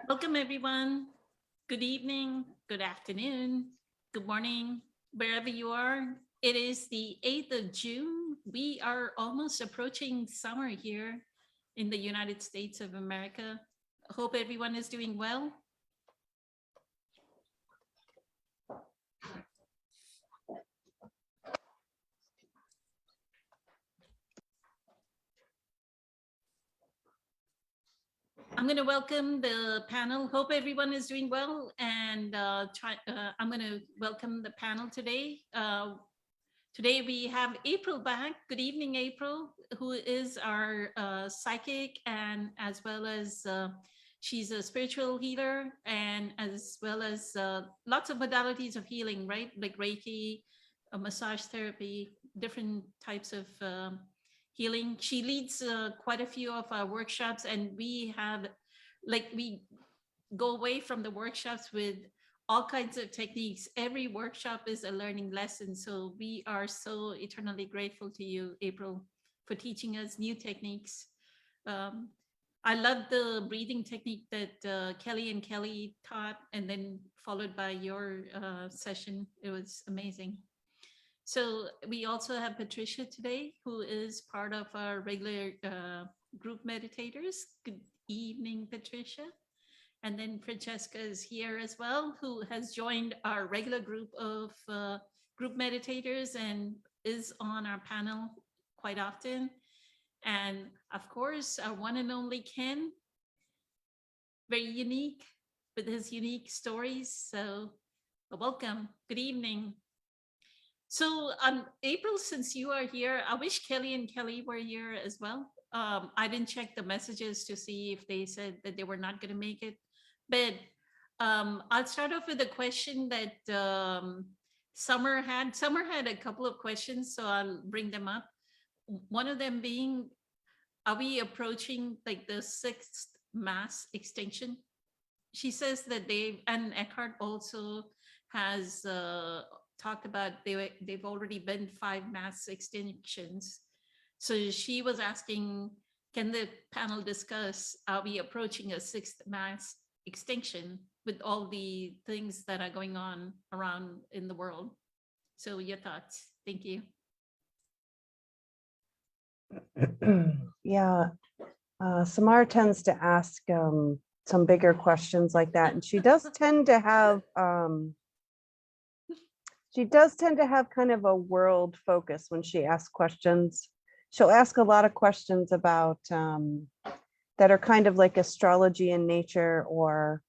Welcome, everyone. Good evening, good afternoon, good morning, wherever you are. It is the 8th of June. We are almost approaching summer here in the United States of America. Hope everyone is doing well. I'm going to welcome the panel. Hope everyone is doing well. And I'm going to welcome the panel today. Today we have April back. Good evening, April, who is our psychic, and as well as she's a spiritual healer, and as well as lots of modalities of healing, right? Like Reiki, massage therapy, different types of healing. She leads quite a few of our workshops, and we go away from the workshops with all kinds of techniques. Every workshop is a learning lesson. So we are so eternally grateful to you, April, for teaching us new techniques. I love the breathing technique that Kelly and Kelly taught, and then followed by your session. It was amazing. So we also have Patricia today, who is part of our regular group meditators. Good evening, Patricia. And then Francesca is here as well, who has joined our regular group of group meditators and is on our panel quite often. And of course, our one and only Ken, very unique with his unique stories. So welcome, good evening. So April, since you are here, I wish Kelly and Kelly were here as well. I didn't check the messages to see if they said that they were not going to make it. But I'll start off with a question that Summer had. Summer had a couple of questions, so I'll bring them up. One of them being, are we approaching like the 6th mass extinction? She says that and Eckhart also has talked about they've already been 5 mass extinctions. So she was asking, can the panel discuss, are we approaching a 6th mass extinction with all the things that are going on around in the world? So your thoughts. Thank you. Yeah, Samara tends to ask some bigger questions like that, and she does tend to have kind of a world focus when she asks questions. She'll ask a lot of questions about that are kind of like astrology in nature, or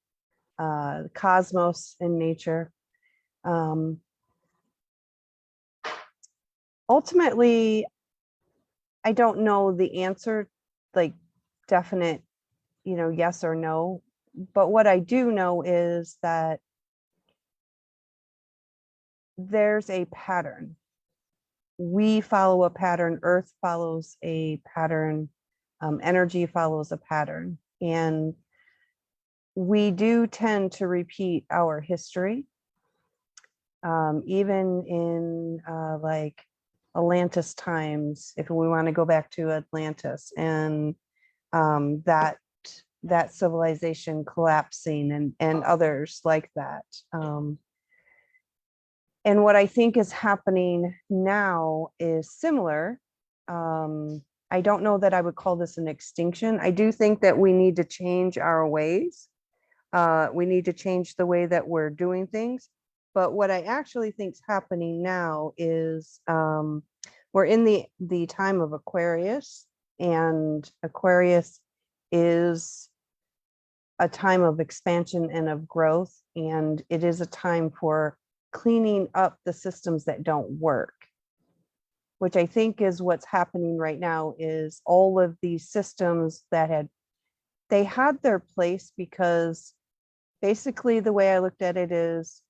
cosmos in nature. Ultimately, I don't know the answer, like definite, yes or no. But what I do know is that there's a pattern. We follow a pattern. Earth follows a pattern. Energy follows a pattern. And we do tend to repeat our history. Even in like Atlantis times, if we want to go back to Atlantis, and that civilization collapsing, and others like that. And what I think is happening now is similar. I don't know that I would call this an extinction. I do think that we need to change our ways. We need to change the way that we're doing things. But what I actually think is happening now is we're in the time of Aquarius, and Aquarius is a time of expansion and of growth, and it is a time for cleaning up the systems that don't work, which I think is what's happening right now. Is all of these systems that had their place, because basically the way I looked at it is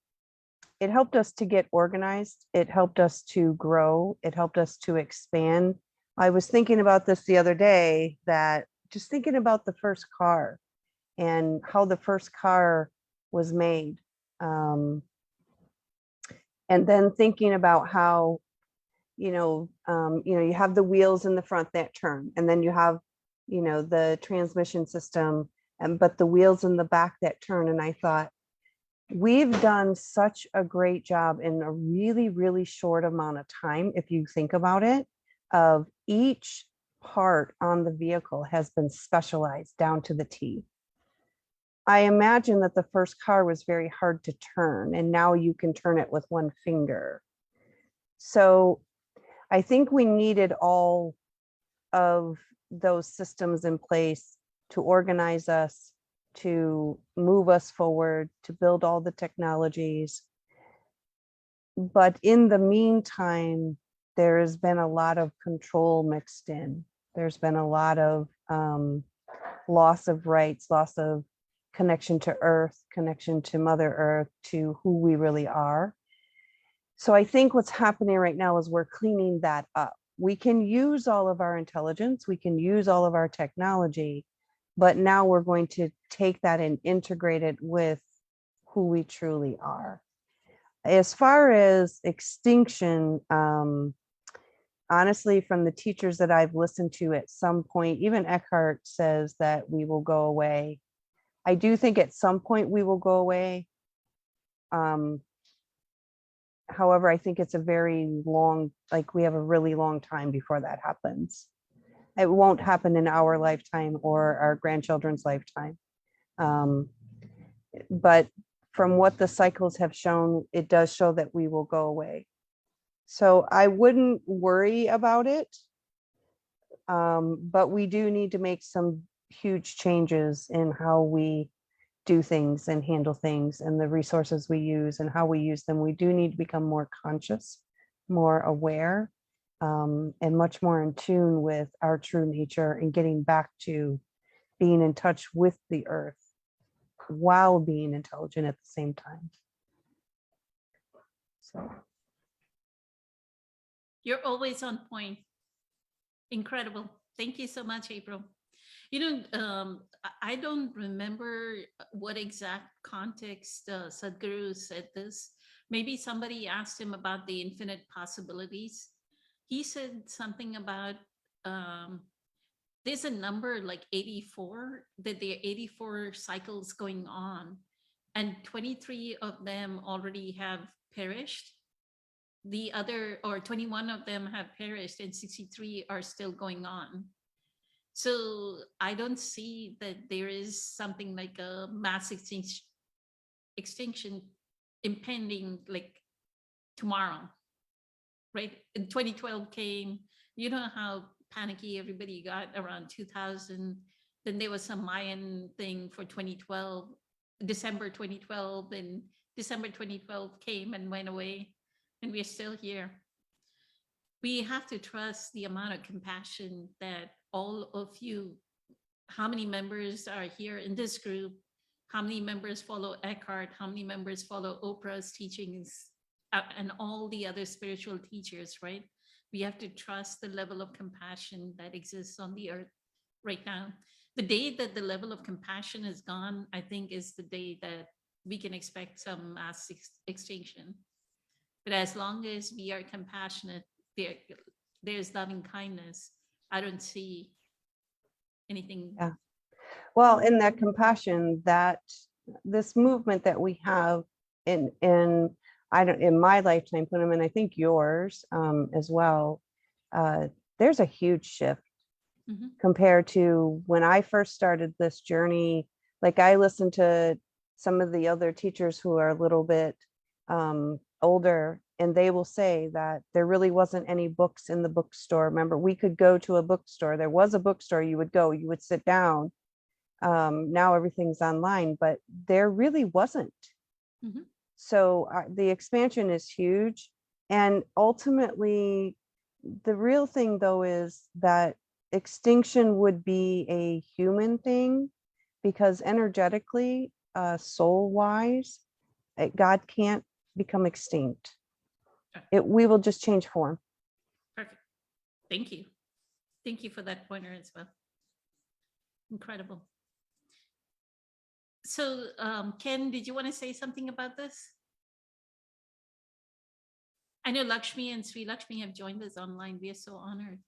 it helped us to get organized. It helped us to grow. It helped us to expand. I was thinking about this the other day, that just thinking about the first car and how the first car was made. And then thinking about how, you have the wheels in the front that turn, and then you have, the transmission system but the wheels in the back that turn. And I thought, we've done such a great job in a really, really short amount of time, if you think about it, of each part on the vehicle has been specialized down to the T. I imagine that the first car was very hard to turn, and now you can turn it with one finger. So I think we needed all of those systems in place to organize us, to move us forward, to build all the technologies. But in the meantime, there has been a lot of control mixed in. There's been a lot of loss of rights, loss of connection to Earth, connection to Mother Earth, to who we really are. So I think what's happening right now is we're cleaning that up. We can use all of our intelligence, we can use all of our technology, but now we're going to take that and integrate it with who we truly are. As far as extinction, honestly, from the teachers that I've listened to, at some point, even Eckhart says that we will go away. I do think at some point we will go away. However, I think it's a very long, like we have a really long time before that happens. It won't happen in our lifetime or our grandchildren's lifetime. But from what the cycles have shown, it does show that we will go away. So I wouldn't worry about it. But we do need to make some huge changes in how we do things and handle things and the resources we use and how we use them. We do need to become more conscious, more aware, and much more in tune with our true nature and getting back to being in touch with the earth while being intelligent at the same time. So You're always on point. Incredible. Thank you so much, April. You know, I don't remember what exact context Sadhguru said this. Maybe somebody asked him about the infinite possibilities. He said something about there's a number like 84, that there are 84 cycles going on, and 23 of them already have perished. The other, or 21 of them have perished, and 63 are still going on. So I don't see that there is something like a mass extinction impending like tomorrow, right? In 2012 came, you know how panicky everybody got around 2000. Then there was some Mayan thing for 2012, December 2012, and December 2012 came and went away, and we're still here. We have to trust the amount of compassion that all of you, how many members are here in this group, how many members follow Eckhart, how many members follow Oprah's teachings, and all the other spiritual teachers, right? We have to trust the level of compassion that exists on the earth right now. The day that the level of compassion is gone, I think is the day that we can expect some mass extinction. But as long as we are compassionate, there's loving kindness, I don't see anything. yeah. Well, in that compassion, that this movement that we have in my lifetime, Poonam, and I think yours as well, there's a huge shift compared to when I first started this journey. Like, I listened to some of the other teachers who are a little bit older, and they will say that there really wasn't any books in the bookstore. Remember, we could go to a bookstore. There was a bookstore, you would go, you would sit down. Now everything's online, but there really wasn't. So the expansion is huge. And ultimately, the real thing, though, is that extinction would be a human thing, because energetically, soul-wise, God can't become extinct. We will just change form. Perfect. Thank you. Thank you for that pointer as well. Incredible. So, Ken, did you want to say something about this? I know Lakshmi and Sri Lakshmi have joined us online. We are so honored.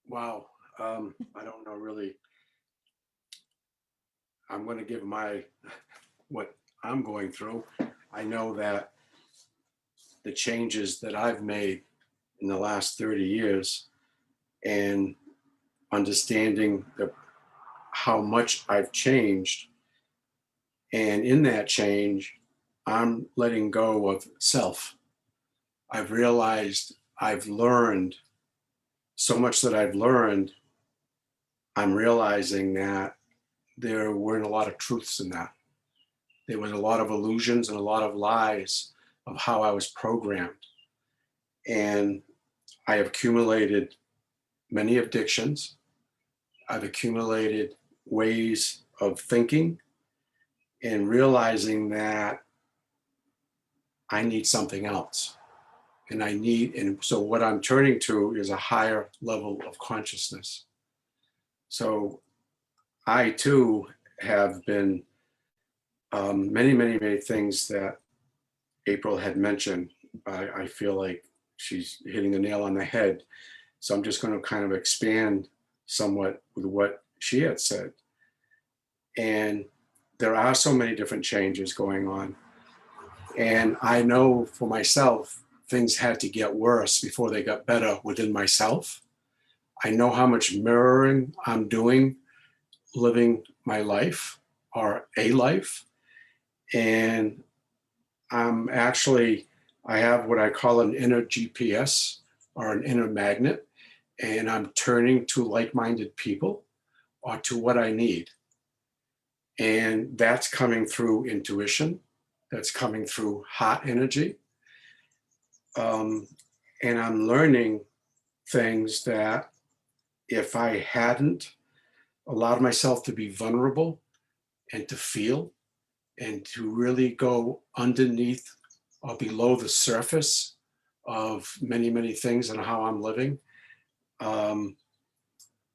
Wow. I don't know really I'm going to give what I'm going through. I know that the changes that I've made in the last 30 years and understanding how much I've changed. And in that change, I'm letting go of self. I've realized I've learned so much that I've learned. I'm realizing that there weren't a lot of truths in that. There was a lot of illusions and a lot of lies of how I was programmed. And I have accumulated many addictions. I've accumulated ways of thinking and realizing that I need something else. And so what I'm turning to is a higher level of consciousness. So I too have been many things that April had mentioned. I feel like she's hitting the nail on the head. So I'm just going to kind of expand somewhat with what she had said. And there are so many different changes going on. And I know for myself, things had to get worse before they got better within myself. I know how much mirroring I'm doing, living my life or a life. And I have what I call an inner GPS or an inner magnet, and I'm turning to like-minded people or to what I need. And that's coming through intuition. That's coming through heart energy. And I'm learning things that if I hadn't allowed myself to be vulnerable and to feel and to really go underneath or below the surface of many things and how I'm living,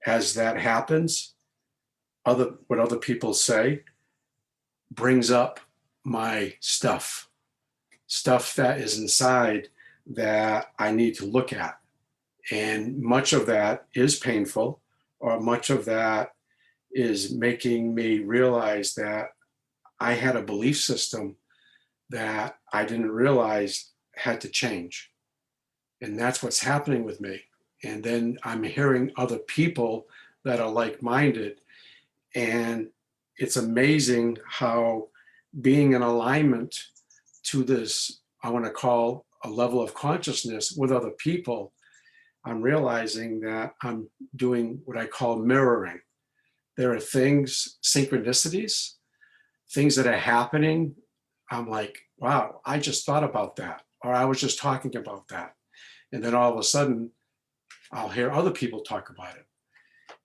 as that happens, what other people say brings up my stuff that is inside that I need to look at. And much of that is painful, or much of that is making me realize that I had a belief system that I didn't realize had to change. And that's what's happening with me. And then I'm hearing other people that are like-minded. And it's amazing how being in alignment to this, I want to call a level of consciousness with other people, I'm realizing that I'm doing what I call mirroring. There are things, synchronicities, things that are happening. I'm like, wow, I just thought about that, or I was just talking about that. And then all of a sudden, I'll hear other people talk about it.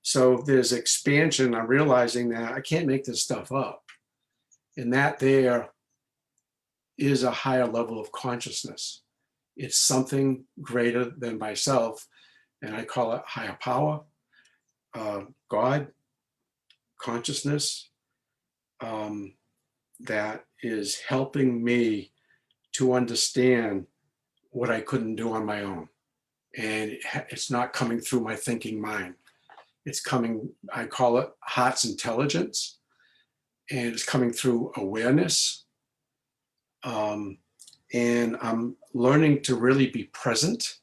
So there's expansion. I'm realizing that I can't make this stuff up. And that there is a higher level of consciousness. It's something greater than myself. And I call it higher power, God, consciousness, that is helping me to understand what I couldn't do on my own. And it's not coming through my thinking mind. It's coming, I call it heart's intelligence, and it's coming through awareness. And I'm learning to really be present,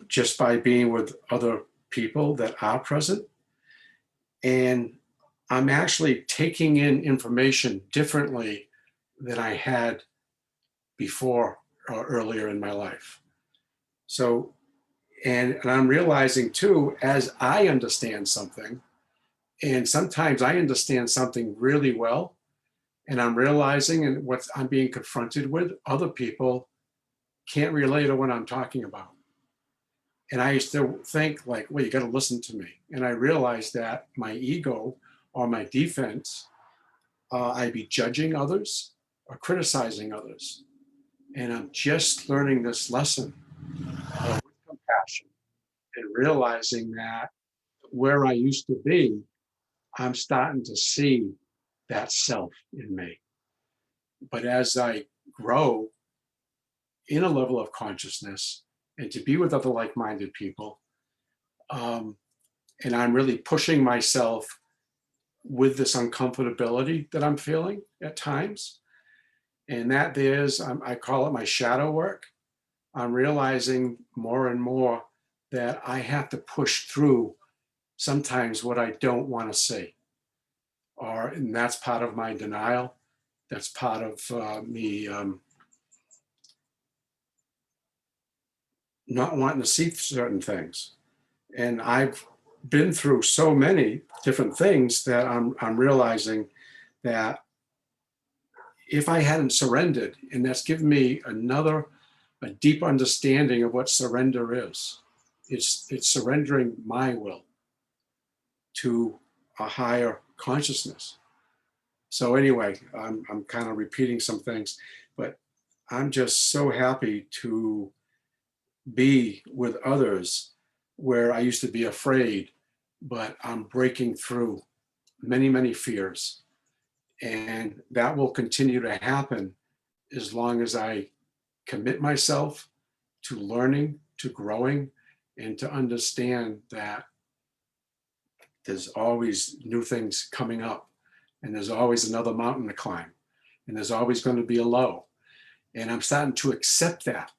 just by being with other people that are present. And I'm actually taking in information differently than I had before or earlier in my life. So, and I'm realizing too, as I understand something, and sometimes I understand something really well, and I'm realizing and what I'm being confronted with, other people can't relate to what I'm talking about. And I used to think like, well, you got to listen to me. And I realized that my ego or my defense, I'd be judging others or criticizing others. And I'm just learning this lesson with compassion and realizing that where I used to be, I'm starting to see that self in me. But as I grow in a level of consciousness and to be with other like-minded people, and I'm really pushing myself with this uncomfortability that I'm feeling at times. And that I call it my shadow work. I'm realizing more and more that I have to push through sometimes what I don't want to see. And that's part of my denial. That's part of me not wanting to see certain things. And I've been through so many different things that I'm realizing that if I hadn't surrendered, and that's given me a deep understanding of what surrender is. It's surrendering my will to a higher consciousness. So anyway, I'm kind of repeating some things, but I'm just so happy to be with others where I used to be afraid, but I'm breaking through many, many fears. And that will continue to happen as long as I commit myself to learning, to growing, and to understand that there's always new things coming up, and there's always another mountain to climb, and there's always going to be a low. And I'm starting to accept that,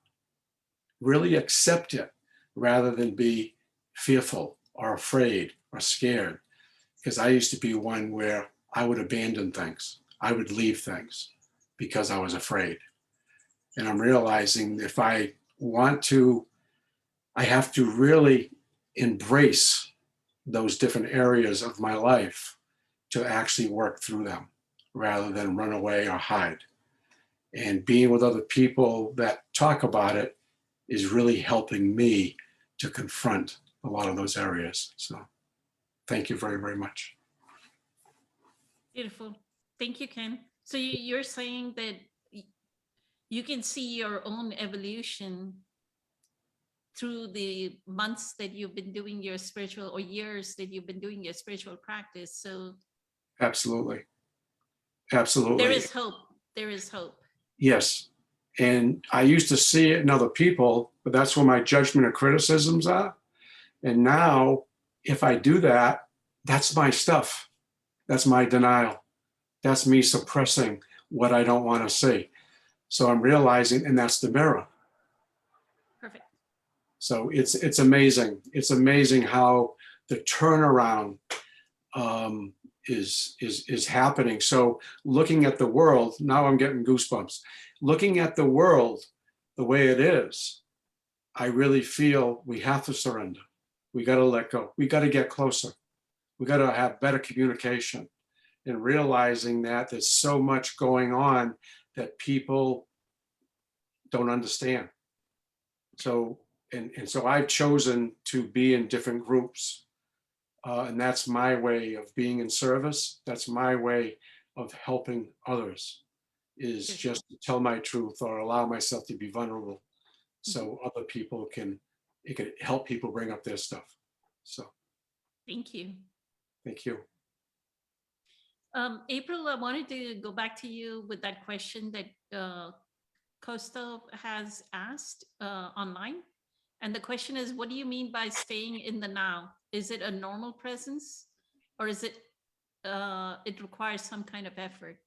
really accept it, rather than be fearful or afraid or scared. Because I used to be one where I would abandon things. I would leave things because I was afraid. And I'm realizing if I want to, I have to really embrace those different areas of my life to actually work through them rather than run away or hide. And being with other people that talk about it is really helping me to confront a lot of those areas. So thank you very, very much. Beautiful. Thank you, Ken. So you're saying that you can see your own evolution through the months that you've been doing your spiritual, or years that you've been doing your spiritual practice. So Absolutely. Absolutely. there is hope. There is hope. Yes. And I used to see it in other people, but that's where my judgment or criticisms are. And now, if I do that, that's my stuff. That's my denial. That's me suppressing what I don't want to see. So I'm realizing, and that's the mirror. Perfect. So it's amazing. It's amazing how the turnaround is happening. So looking at the world, now I'm getting goosebumps. Looking at the world the way it is, I really feel we have to surrender. We got to let go. We got to get closer. We got to have better communication, and realizing that there's so much going on that people don't understand. So, and so I've chosen to be in different groups. And that's my way of being in service. That's my way of helping others, is just to tell my truth or allow myself to be vulnerable so other people it can help people bring up their stuff. So Thank you. thank you. April, I wanted to go back to you with that question that Costa has asked online. And the question is, what do you mean by staying in the now? Is it a normal presence, or is it it requires some kind of effort?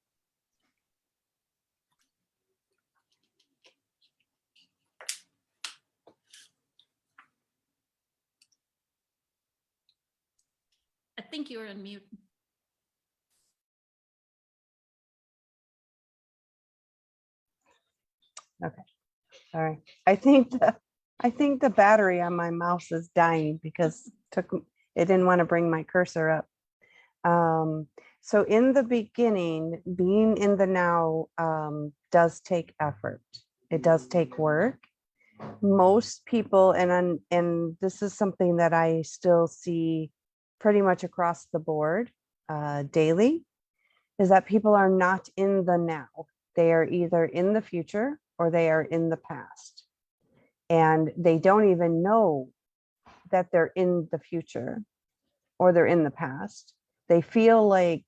I think you're on mute. Okay, sorry. I think the battery on my mouse is dying because it didn't want to bring my cursor up. So in the beginning, being in the now does take effort. It does take work. Most people, and this is something that I still see pretty much across the board daily, is that people are not in the now. They are either in the future or they are in the past. And they don't even know that they're in the future or they're in the past. They feel like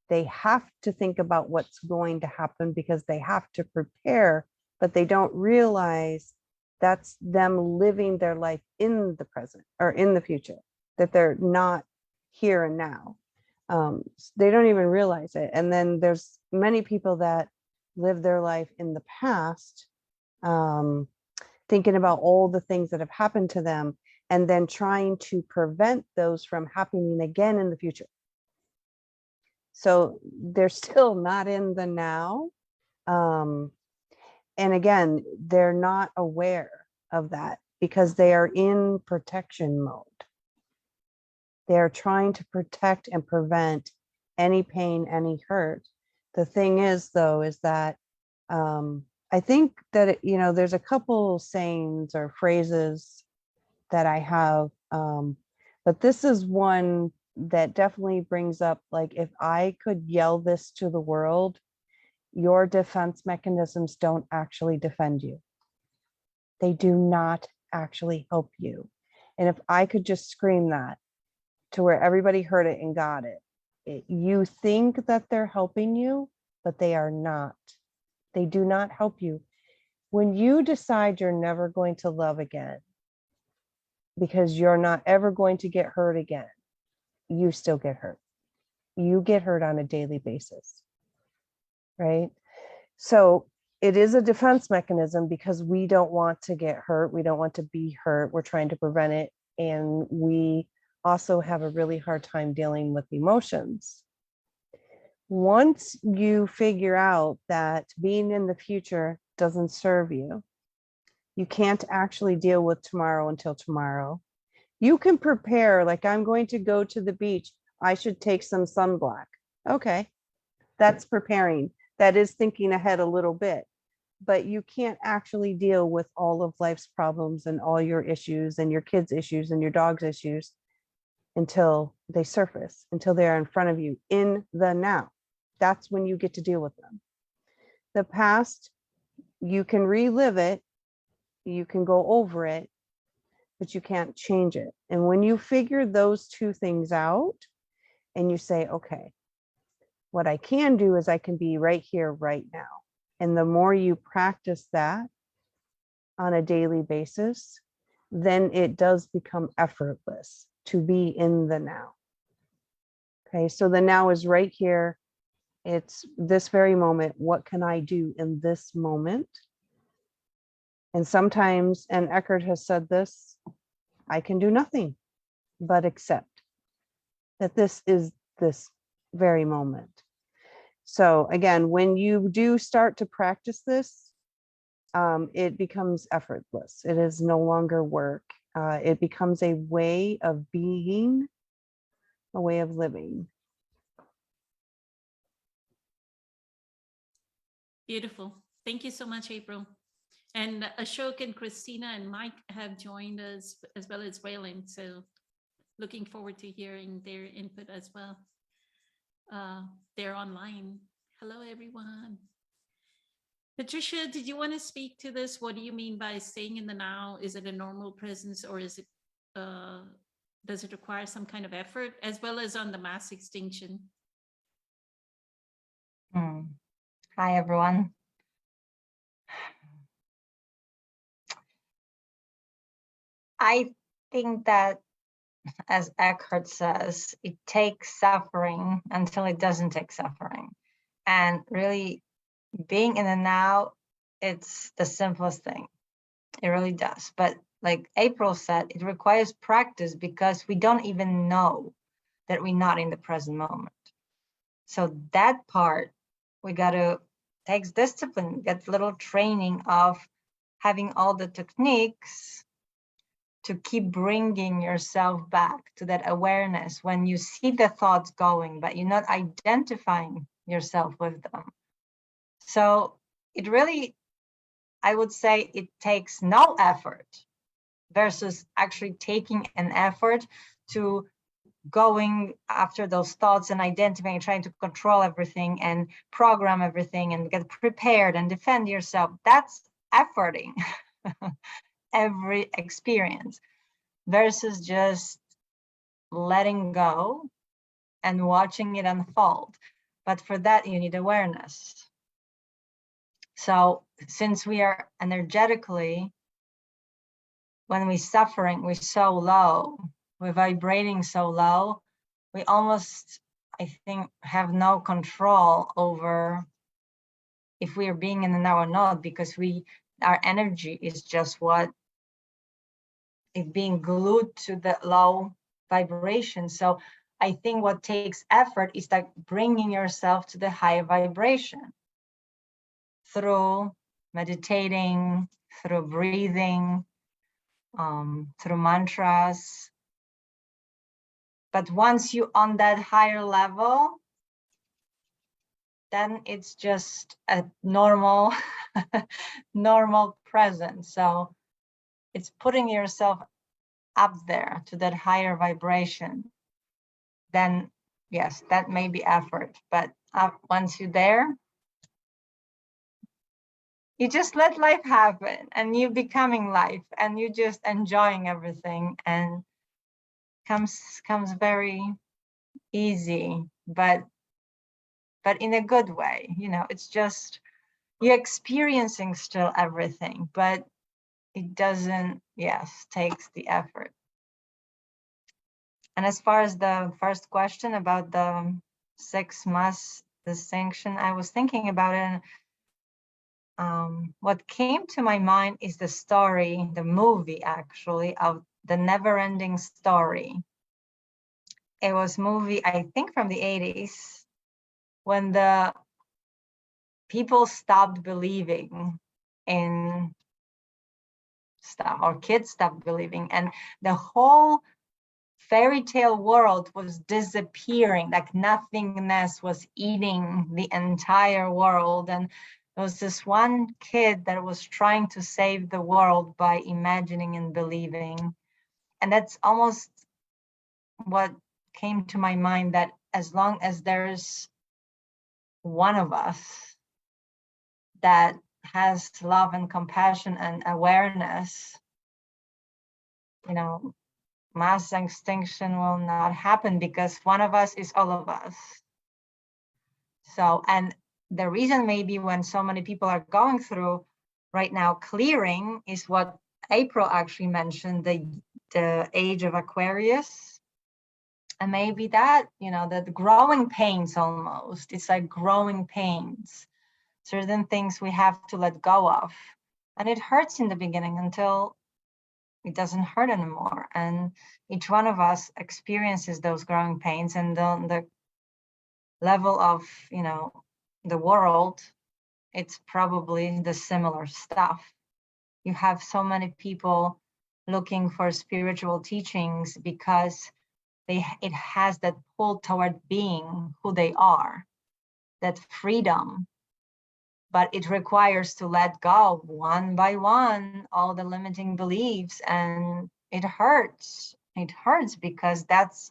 they have to think about what's going to happen because they have to prepare, but they don't realize that's them living their life in the present or in the future, that they're not here and now. They don't even realize it. And then there's many people that live their life in the past, thinking about all the things that have happened to them, and then trying to prevent those from happening again in the future. So they're still not in the now. And again, they're not aware of that because they are in protection mode. They're trying to protect and prevent any pain, any hurt. The thing is, though, is that I think that, there's a couple sayings or phrases that I have, but this is one that definitely brings up, like, if I could yell this to the world, your defense mechanisms don't actually defend you. They do not actually help you. And if I could just scream that to where everybody heard it and got it, you think that they're helping you, but they are not. They do not help you. When you decide you're never going to love again, because you're not ever going to get hurt again, you still get hurt. You get hurt on a daily basis, right? So it is a defense mechanism because we don't want to get hurt. We don't want to be hurt. We're trying to prevent it. And we also have a really hard time dealing with emotions. Once you figure out that being in the future doesn't serve you, you can't actually deal with tomorrow until tomorrow. You can prepare, like, I'm going to go to the beach. I should take some sunblock. Okay, that's preparing. That is thinking ahead a little bit, but you can't actually deal with all of life's problems and all your issues and your kids' issues and your dog's issues until they surface, until they're in front of you in the now. That's when you get to deal with them. The past, you can relive it, you can go over it, but you can't change it. And when you figure those two things out and you say, okay, what I can do is I can be right here, right now. And the more you practice that on a daily basis, then it does become effortless to be in the now. Okay, so the now is right here. It's this very moment. What can I do in this moment? And sometimes, and Eckhart has said this, I can do nothing but accept that this is this very moment. So again, when you do start to practice this, it becomes effortless. It is no longer work. It becomes a way of being, a way of living. Beautiful. Thank you so much, April. And Ashok and Christina and Mike have joined us, as well as Waylon. So looking forward to hearing their input as well. They're online. Hello, everyone. Patricia, did you want to speak to this? What do you mean by staying in the now? Is it a normal presence, or is it does it require some kind of effort, as well as on the mass extinction? Hi, everyone. I think that, as Eckhart says, it takes suffering until it doesn't take suffering. And really being in the now, it's the simplest thing. It really does. But like April said, it requires practice because we don't even know that we're not in the present moment. So that part, we got to takes discipline, get little training of having all the techniques to keep bringing yourself back to that awareness when you see the thoughts going, but you're not identifying yourself with them. So it really, I would say it takes no effort versus actually taking an effort to going after those thoughts and identifying, trying to control everything and program everything and get prepared and defend yourself. That's efforting every experience versus just letting go and watching it unfold. But for that, you need awareness. So since we are energetically, when we're suffering, we're so low, we're vibrating so low, we almost I think, have no control over if we are being in the now or not, because our energy is just what is being glued to the low vibration. So I think what takes effort is like bringing yourself to the higher vibration through meditating, through breathing, through mantras. But once you on that higher level, then it's just a normal, normal presence. So it's putting yourself up there to that higher vibration. Then yes, that may be effort, but once you're there, you just let life happen, and you becoming life, and you just enjoying everything, and comes very easy, but in a good way. You know, it's just you're experiencing still everything, but it doesn't, yes, takes the effort. And as far as the first question about the 6 mass distinction, I was thinking about it. And what came to my mind is the story, the movie actually, of The Never-Ending Story. It was movie, I think, from the 80s, when the people stopped believing in stuff, or kids stopped believing, and the whole fairy tale world was disappearing, like nothingness was eating the entire world. And there was this one kid that was trying to save the world by imagining and believing. And that's almost what came to my mind, that as long as there's one of us that has love and compassion and awareness, you know, mass extinction will not happen, because one of us is all of us. So, and the reason maybe when so many people are going through right now clearing is what April actually mentioned, the age of Aquarius. And maybe that, you know, that the growing pains almost, it's like growing pains. Certain things we have to let go of. And it hurts in the beginning until it doesn't hurt anymore. And each one of us experiences those growing pains, and the level of, you know, the world, it's probably the similar stuff. You have so many people looking for spiritual teachings because it has that pull toward being who they are, that freedom. But it requires to let go one by one all the limiting beliefs, and it hurts. It hurts because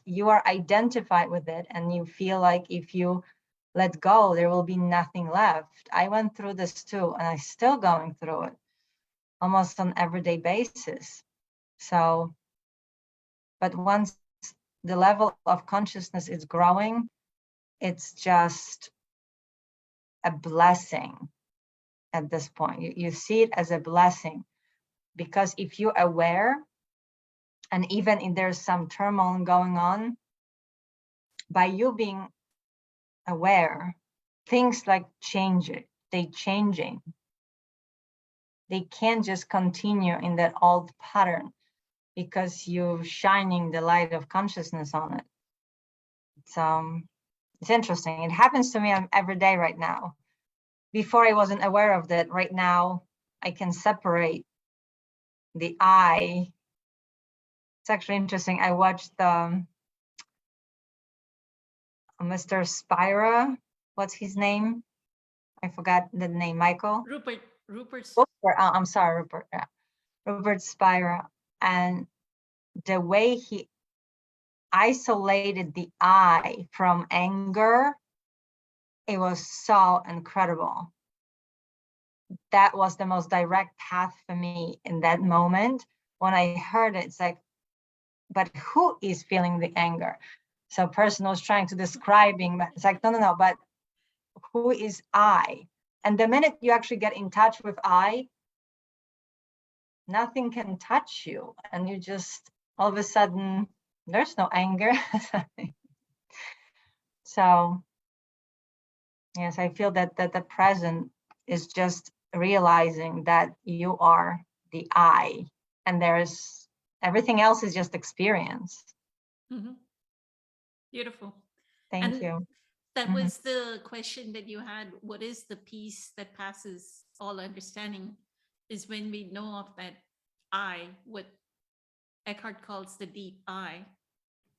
you are identified with it, and you feel like if you let go, there will be nothing left. I went through this too, and I'm still going through it almost on everyday basis. So, but once the level of consciousness is growing, it's just a blessing. At this point, you see it as a blessing, because if you're aware, and even if there's some turmoil going on, by you being aware, things like they changing. They can't just continue in that old pattern because you're shining the light of consciousness on it. It's interesting. It happens to me every day right now. Before I wasn't aware of that. Right now, I can separate the I. It's actually interesting. I watched Mr. Spira. What's his name? I forgot the name. Michael? Rupert. I'm sorry, Rupert. Yeah. Rupert Spira. And the way he isolated the I from anger, it was so incredible. That was the most direct path for me in that moment. When I heard it, it's like, but who is feeling the anger? So person was trying to describing, but it's like, no, but who is I? And the minute you actually get in touch with I, nothing can touch you. And you just, all of a sudden, there's no anger. So yes, I feel that the present is just realizing that you are the I, and there's everything else is just experience. Mhm. Beautiful. Thank And you. that Mhm. was the question that you had. What is the peace that passes all understanding? Is when we know of that I, what Eckhart calls the deep I.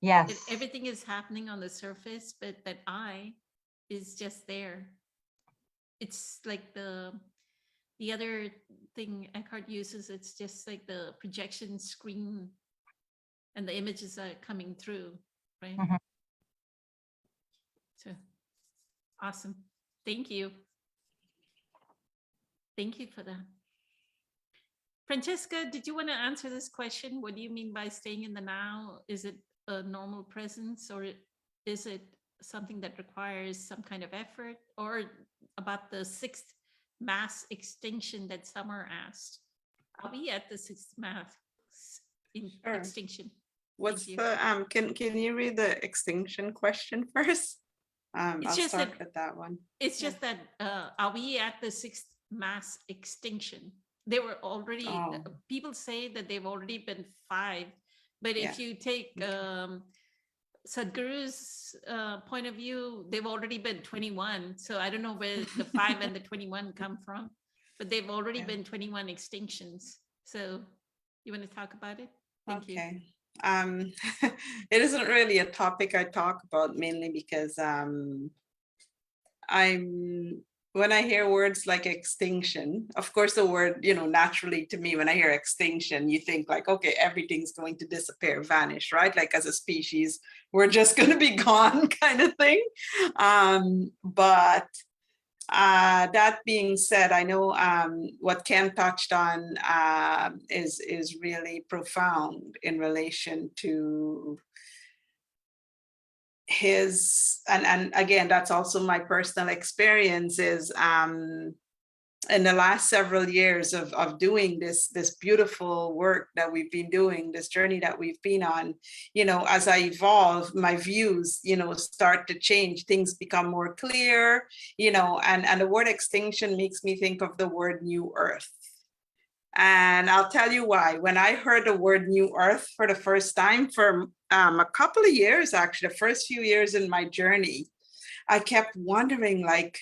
That Yes. everything is happening on the surface, but that I is just there. It's like the other thing Eckhart uses. It's just like the projection screen, and the images are coming through, right? Mhm. So awesome. Thank you. Thank you for that. Francesca, did you want to answer this question? What do you mean by staying in the now? Is it a normal presence, or is it something that requires some kind of effort? Or about the sixth mass extinction that Summer asked? Are we at the sixth mass Sure. extinction? What's you. the can you read the extinction question first? It's I'll just start that- with that one. It's Yeah. just that are we at the sixth mass extinction? They were already, Oh. people say that they've already been 5, but Yeah. if you take Sadhguru's point of view, they've already been 21. So I don't know where the 5 and the 21 come from, but they've already Yeah. been 21 extinctions. So you want to talk about it? Thank you. Okay. It isn't really a topic I talk about, mainly because when I hear words like extinction, of course, the word, naturally to me, when I hear extinction, you think like, okay, everything's going to disappear, vanish, right? Like as a species, we're just going to be gone kind of thing. But that being said, I know what Ken touched on is really profound in relation to his, and again, that's also my personal experience, is in the last several years of doing this beautiful work that we've been doing, this journey that we've been on, as I evolve, my views, start to change, things become more clear, and the word extinction makes me think of the word new earth. And I'll tell you why. When I heard the word new earth for the first time, for a couple of years, actually, the first few years in my journey, I kept wondering, like,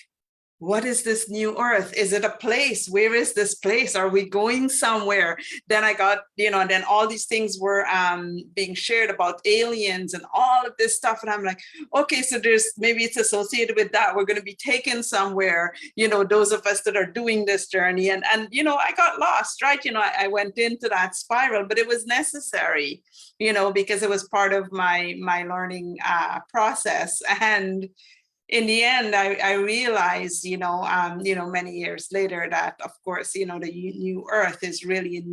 what is this new earth? Is it a place? Where is this place? Are we going somewhere? Then I got, and then all these things were being shared about aliens and all of this stuff. And I'm like, okay, so maybe it's associated with that. We're going to be taken somewhere, those of us that are doing this journey. And I got lost, right? I went into that spiral, but it was necessary, because it was part of my learning process. And in the end, I realized, many years later that, of course, the new earth is really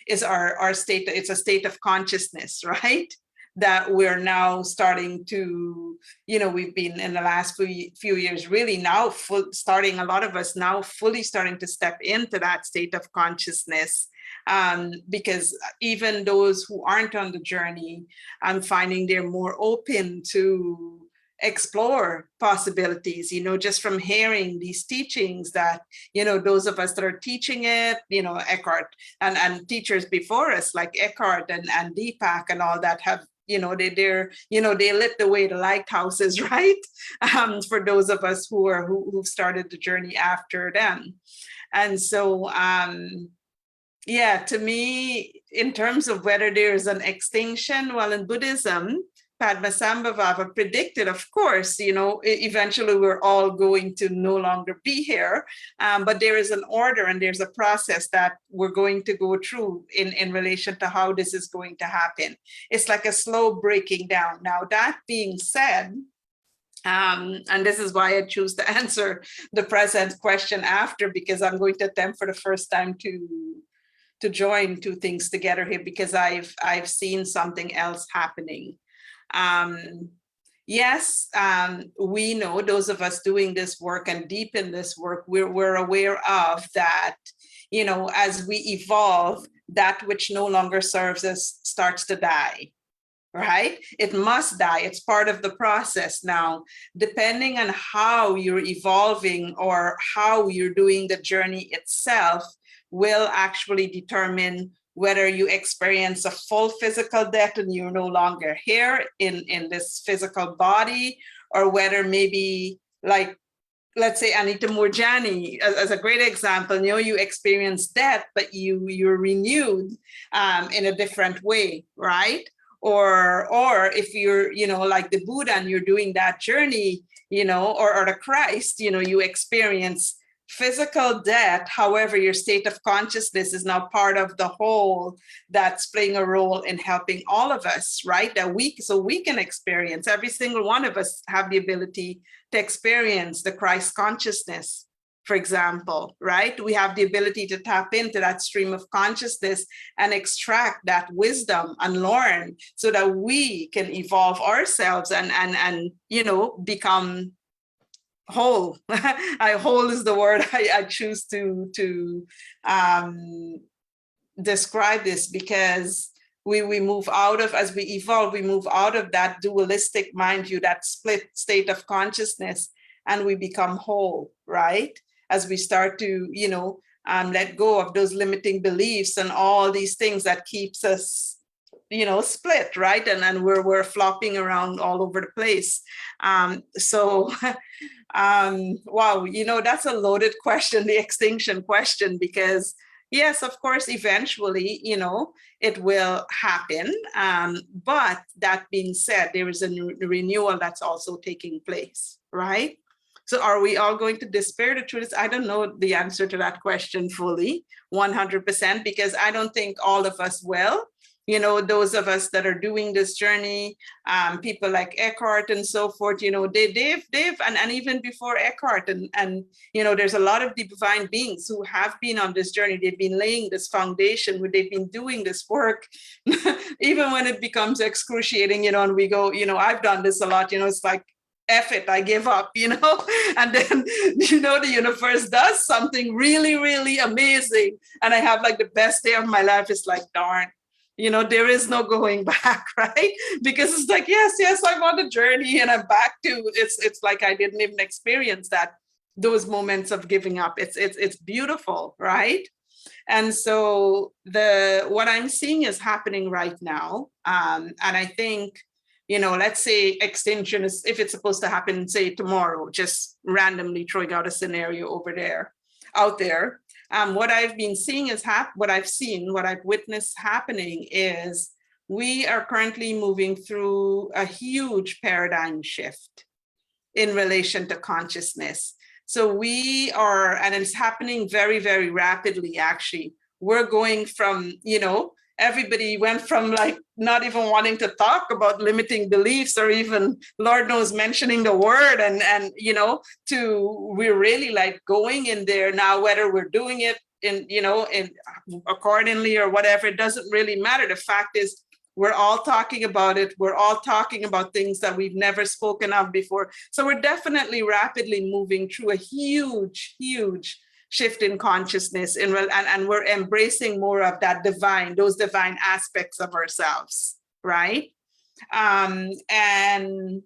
is our state. It's a state of consciousness, right? That we're now starting to, we've been in the last few years really now starting, a lot of us now fully starting to step into that state of consciousness. Because even those who aren't on the journey, I'm finding they're more open to explore possibilities, just from hearing these teachings that, those of us that are teaching it, Eckhart and teachers before us like Eckhart and Deepak and all that have, they lit the way, the lighthouses, right? For those of us who've started the journey after them. And so, yeah, to me, in terms of whether there's an extinction, well, in Buddhism, Padmasambhava predicted, of course, eventually we're all going to no longer be here, but there is an order and there's a process that we're going to go through in relation to how this is going to happen. It's like a slow breaking down. Now, that being said, and this is why I choose to answer the present question after, because I'm going to attempt for the first time to join two things together here, because I've seen something else happening. Yes, we know, those of us doing this work and deep in this work, we're aware of that, as we evolve, that which no longer serves us starts to die, right? It must die. It's part of the process. Now, depending on how you're evolving or how you're doing the journey itself will actually determine whether you experience a full physical death and you're no longer here in this physical body, or whether maybe, like, let's say Anita Murjani as a great example, you know, you experience death, but you're renewed in a different way, right? Or if you're, you know, like the Buddha and you're doing that journey, you know, or the Christ, you know, you experience physical death. However, your state of consciousness is now part of the whole that's playing a role in helping all of us, right? So we can experience, every single one of us have the ability to experience the Christ consciousness, for example, right? We have the ability to tap into that stream of consciousness and extract that wisdom and learn so that we can evolve ourselves and you know, become whole. Whole is the word I choose to describe this, because we move out of, as we evolve, we move out of that dualistic mind view, that split state of consciousness, and we become whole, right? As we start to, you know, let go of those limiting beliefs and all these things that keeps us, you know, split, right? And we're flopping around all over the place. Wow, you know, that's a loaded question, the extinction question, because yes, of course, eventually, you know, it will happen. But that being said, there is a renewal that's also taking place, right? So are we all going to despair? The truth is, I don't know the answer to that question fully, 100%, because I don't think all of us will. You know, those of us that are doing this journey, people like Eckhart and so forth, you know, they've and even before Eckhart, and you know, there's a lot of the divine beings who have been on this journey. They've been laying this foundation, where they've been doing this work, even when it becomes excruciating, you know, and we go, you know, I've done this a lot, you know, it's like, F it, I give up, you know, and then, you know, the universe does something really, really amazing. And I have like the best day of my life. It's like, darn, you know, there is no going back, right? Because it's like, yes, I'm on the journey and I'm back to, it's like I didn't even experience those moments of giving up. It's beautiful, right? And so what I'm seeing is happening right now. And I think, you know, let's say extinction is, if it's supposed to happen, say tomorrow, just randomly throwing out a scenario out there. What I've been seeing is what I've witnessed happening is we are currently moving through a huge paradigm shift in relation to consciousness. So we are, and it's happening very, very rapidly, actually. We're going from, you know, everybody went from like not even wanting to talk about limiting beliefs or even, Lord knows, mentioning the word and you know, to we're really like going in there now, whether we're doing it in, you know, in accordingly or whatever, it doesn't really matter. The fact is, we're all talking about it. We're all talking about things that we've never spoken of before. So we're definitely rapidly moving through a huge, huge shift in consciousness, and we're embracing more of that those divine aspects of ourselves, right? And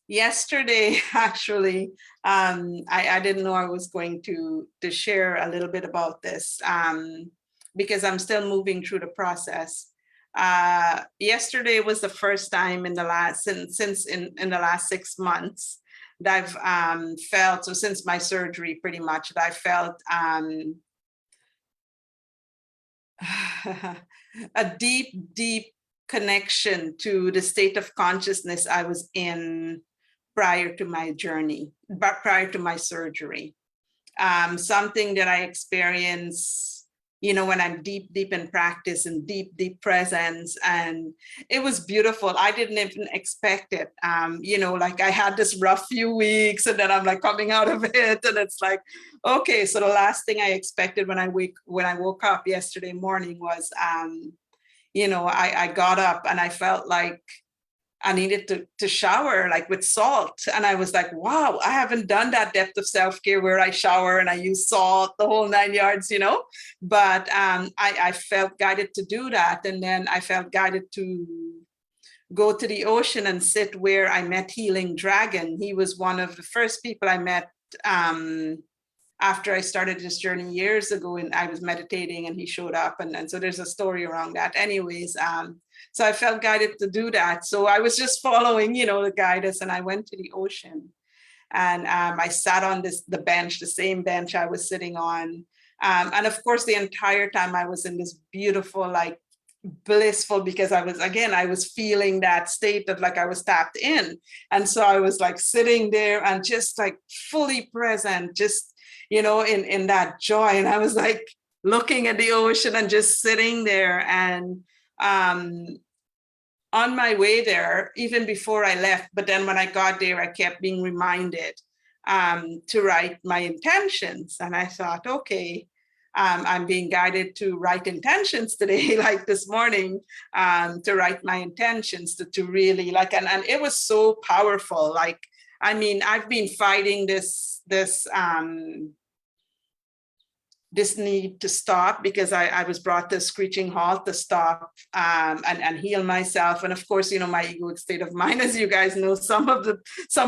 yesterday, actually, I didn't know I was going to share a little bit about this because I'm still moving through the process. Yesterday was the first time in the last since in the last 6 months that I've felt, so since my surgery pretty much, that I felt a deep connection to the state of consciousness I was in prior to my journey, but prior to my surgery. Something that I experienced, you know, when I'm deep in practice and deep presence, and it was beautiful. I didn't even expect it. You know, like I had this rough few weeks and then I'm like coming out of it, and it's like, okay. So the last thing I expected when I woke up yesterday morning was, you know, I got up and I felt like I needed to shower like with salt. And I was like, wow, I haven't done that depth of self-care where I shower and I use salt, the whole 9 yards, you know, but I felt guided to do that. And then I felt guided to go to the ocean and sit where I met Healing Dragon. He was one of the first people I met after I started this journey years ago, and I was meditating and he showed up. And so there's a story around that. Anyways, so I felt guided to do that. So I was just following, the guidance, and I went to the ocean. And I sat on the bench, the same bench I was sitting on. And of course, the entire time I was in this beautiful, like blissful, because I was feeling that state of like I was tapped in. And so I was like sitting there and just like fully present, just, in that joy. And I was like looking at the ocean and just sitting there. And on my way there, even before I left, but then when I got there, I kept being reminded to write my intentions. And I thought, okay, I'm being guided to write intentions today, like this morning, to write my intentions, to really like, and it was so powerful. Like, I mean, I've been fighting this need to stop, because I was brought to a screeching halt to stop and heal myself. And of course, my egoic state of mind, as you guys know, some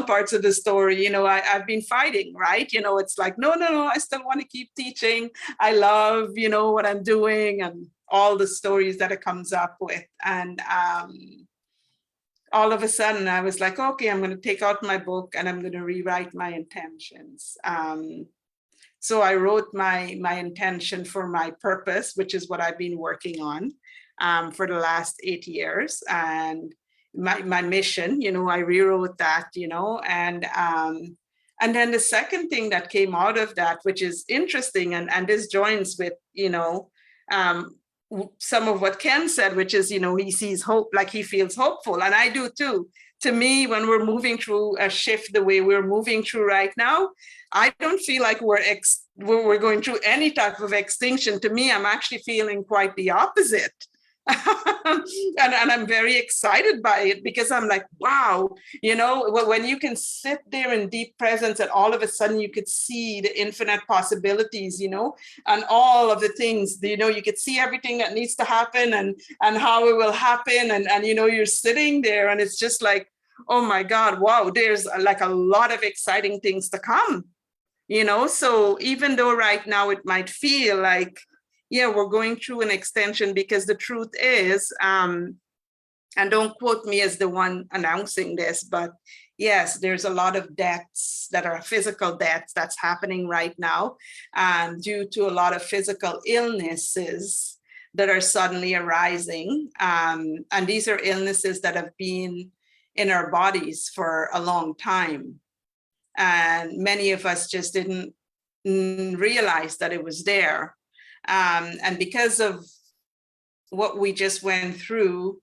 parts of the story, I've been fighting, right? It's like, no, I still want to keep teaching. I love, what I'm doing, and all the stories that it comes up with. And all of a sudden I was like, okay, I'm going to take out my book and I'm going to rewrite my intentions. So I wrote my intention for my purpose, which is what I've been working on for the last 8 years. And my mission, I rewrote that, and then the second thing that came out of that, which is interesting, and this joins with, some of what Ken said, which is, he sees hope, like he feels hopeful. And I do too. To me, when we're moving through a shift the way we're moving through right now, I don't feel like we're going through any type of extinction. To me, I'm actually feeling quite the opposite. and I'm very excited by it, because I'm like, wow, when you can sit there in deep presence and all of a sudden you could see the infinite possibilities, and all of the things, you could see everything that needs to happen and how it will happen. And you're sitting there and it's just like, oh my God, wow, there's like a lot of exciting things to come, so even though right now it might feel like, yeah, we're going through an extension, because the truth is, and don't quote me as the one announcing this, but yes, there's a lot of deaths that are physical deaths that's happening right now, due to a lot of physical illnesses that are suddenly arising. And these are illnesses that have been in our bodies for a long time. And many of us just didn't realize that it was there. And because of what we just went through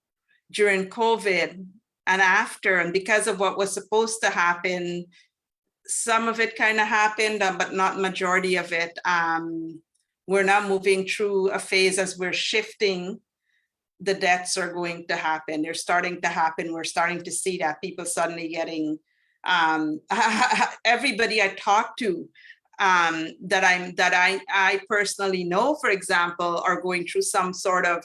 during COVID and after, and because of what was supposed to happen, some of it kind of happened, but not majority of it. We're now moving through a phase as we're shifting. The deaths are going to happen. They're starting to happen. We're starting to see that people suddenly getting, everybody I talk to, that I personally know, for example, are going through some sort of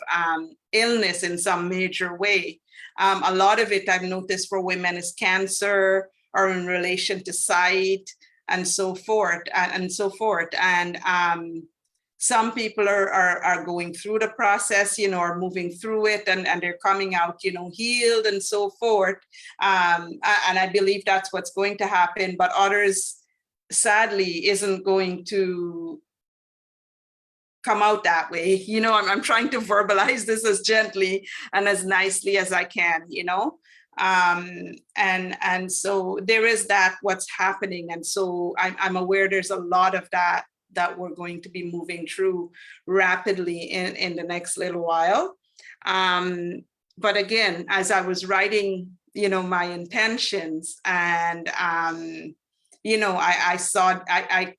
illness in some major way. A lot of it I've noticed for women is cancer, or in relation to sight, and so forth, and so forth. And some people are going through the process, are moving through it, and they're coming out, healed and so forth. And I believe that's what's going to happen, but others, sadly, isn't going to come out that way. I'm trying to verbalize this as gently and as nicely as I can, and so there is that what's happening. And so I'm aware there's a lot of that we're going to be moving through rapidly in the next little while. But again, as I was writing, my intentions, and I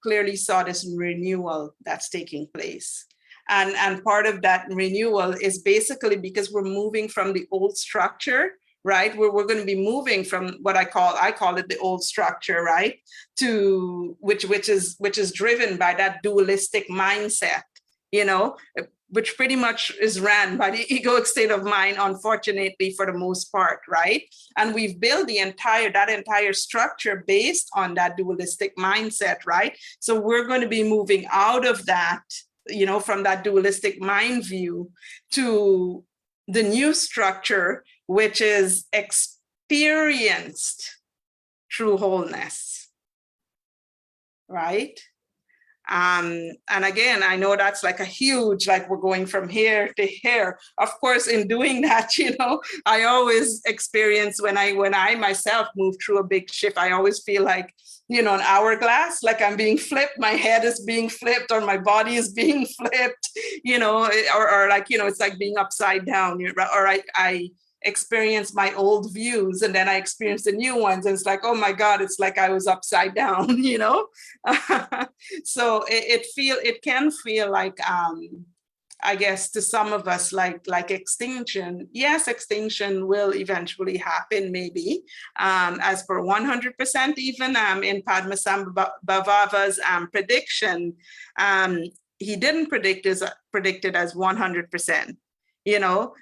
clearly saw this renewal that's taking place. And part of that renewal is basically because we're moving from the old structure, right? We're going to be moving from what I call it the old structure, right? To which is driven by that dualistic mindset, which pretty much is ran by the egoic state of mind, unfortunately, for the most part, right? And we've built that entire structure based on that dualistic mindset, right? So we're going to be moving out of that, from that dualistic mind view to the new structure, which is experienced true wholeness, right? And again, I know that's like a huge, like we're going from here to here. Of course, in doing that, I always experience when I myself move through a big shift, I always feel like, an hourglass, like I'm being flipped, my head is being flipped, or my body is being flipped, or like, it's like being upside down, or I experience my old views and then I experience the new ones, and it's like, oh my God, it's like I was upside down, So it can feel like, I guess to some of us, like extinction. Yes, extinction will eventually happen, maybe, as per 100% even in Padmasambhava's prediction. He didn't predict it as 100%.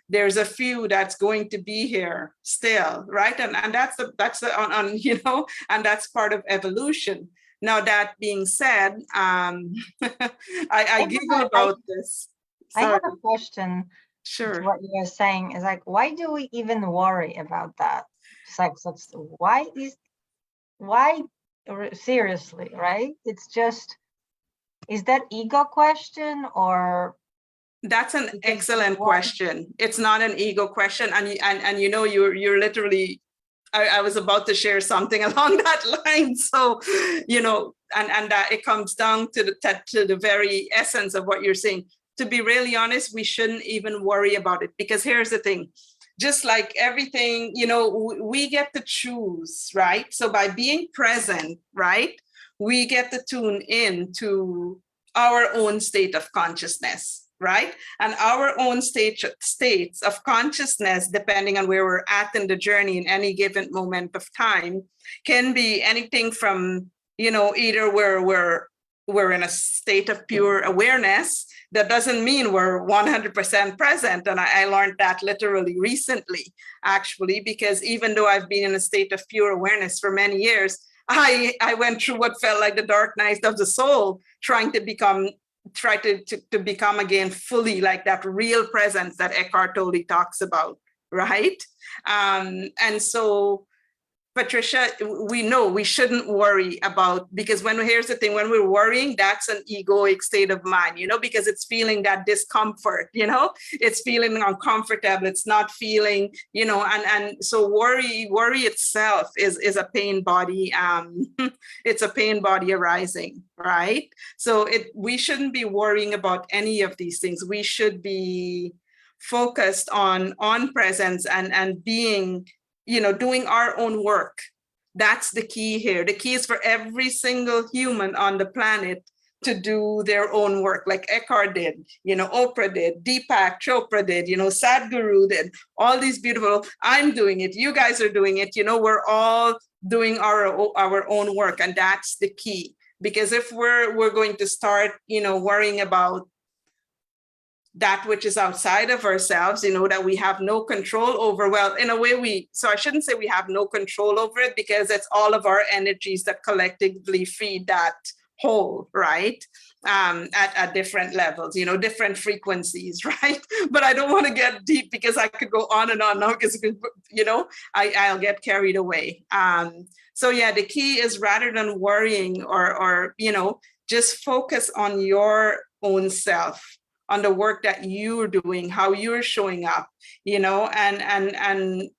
There's a few that's going to be here still, right? And that's and that's part of evolution. Now, that being said, I giggle about this. I Sorry. have a question. Sure. What you're saying is like, why do we even worry about that? It's like, why seriously, right? It's just, is that ego question, or? That's an excellent question. It's not an ego question. And you're literally, I was about to share something along that line. So, and that it comes down to the very essence of what you're saying. To be really honest, we shouldn't even worry about it, because here's the thing. Just like everything, we get to choose, right? So by being present, right, we get to tune in to our own state of consciousness, right? And our own states of consciousness, depending on where we're at in the journey in any given moment of time, can be anything from, either we're in a state of pure awareness. That doesn't mean we're 100% present. And I learned that literally recently, actually, because even though I've been in a state of pure awareness for many years, I went through what felt like the dark night of the soul, trying to become again fully like that real presence that Eckhart Tolle talks about, right? And so, Patricia, we know we shouldn't worry about, because here's the thing, when we're worrying, that's an egoic state of mind, because it's feeling that discomfort, it's feeling uncomfortable, it's not feeling, and so worry itself is a pain body, it's a pain body arising, right? So we shouldn't be worrying about any of these things. We should be focused on presence and being, doing our own work. That's the key here. The key is for every single human on the planet to do their own work, like Eckhart did, Oprah did, Deepak Chopra did, Sadhguru did, all these beautiful, I'm doing it, you guys are doing it, we're all doing our own work. And that's the key. Because if we're going to start, worrying about that which is outside of ourselves, that we have no control over. Well, in a way so I shouldn't say we have no control over it, because it's all of our energies that collectively feed that whole, right? At different levels, different frequencies, right? But I don't want to get deep, because I could go on and on now, because, I'll get carried away. So yeah, the key is, rather than worrying or just focus on your own self, on the work that you're doing, how you're showing up, and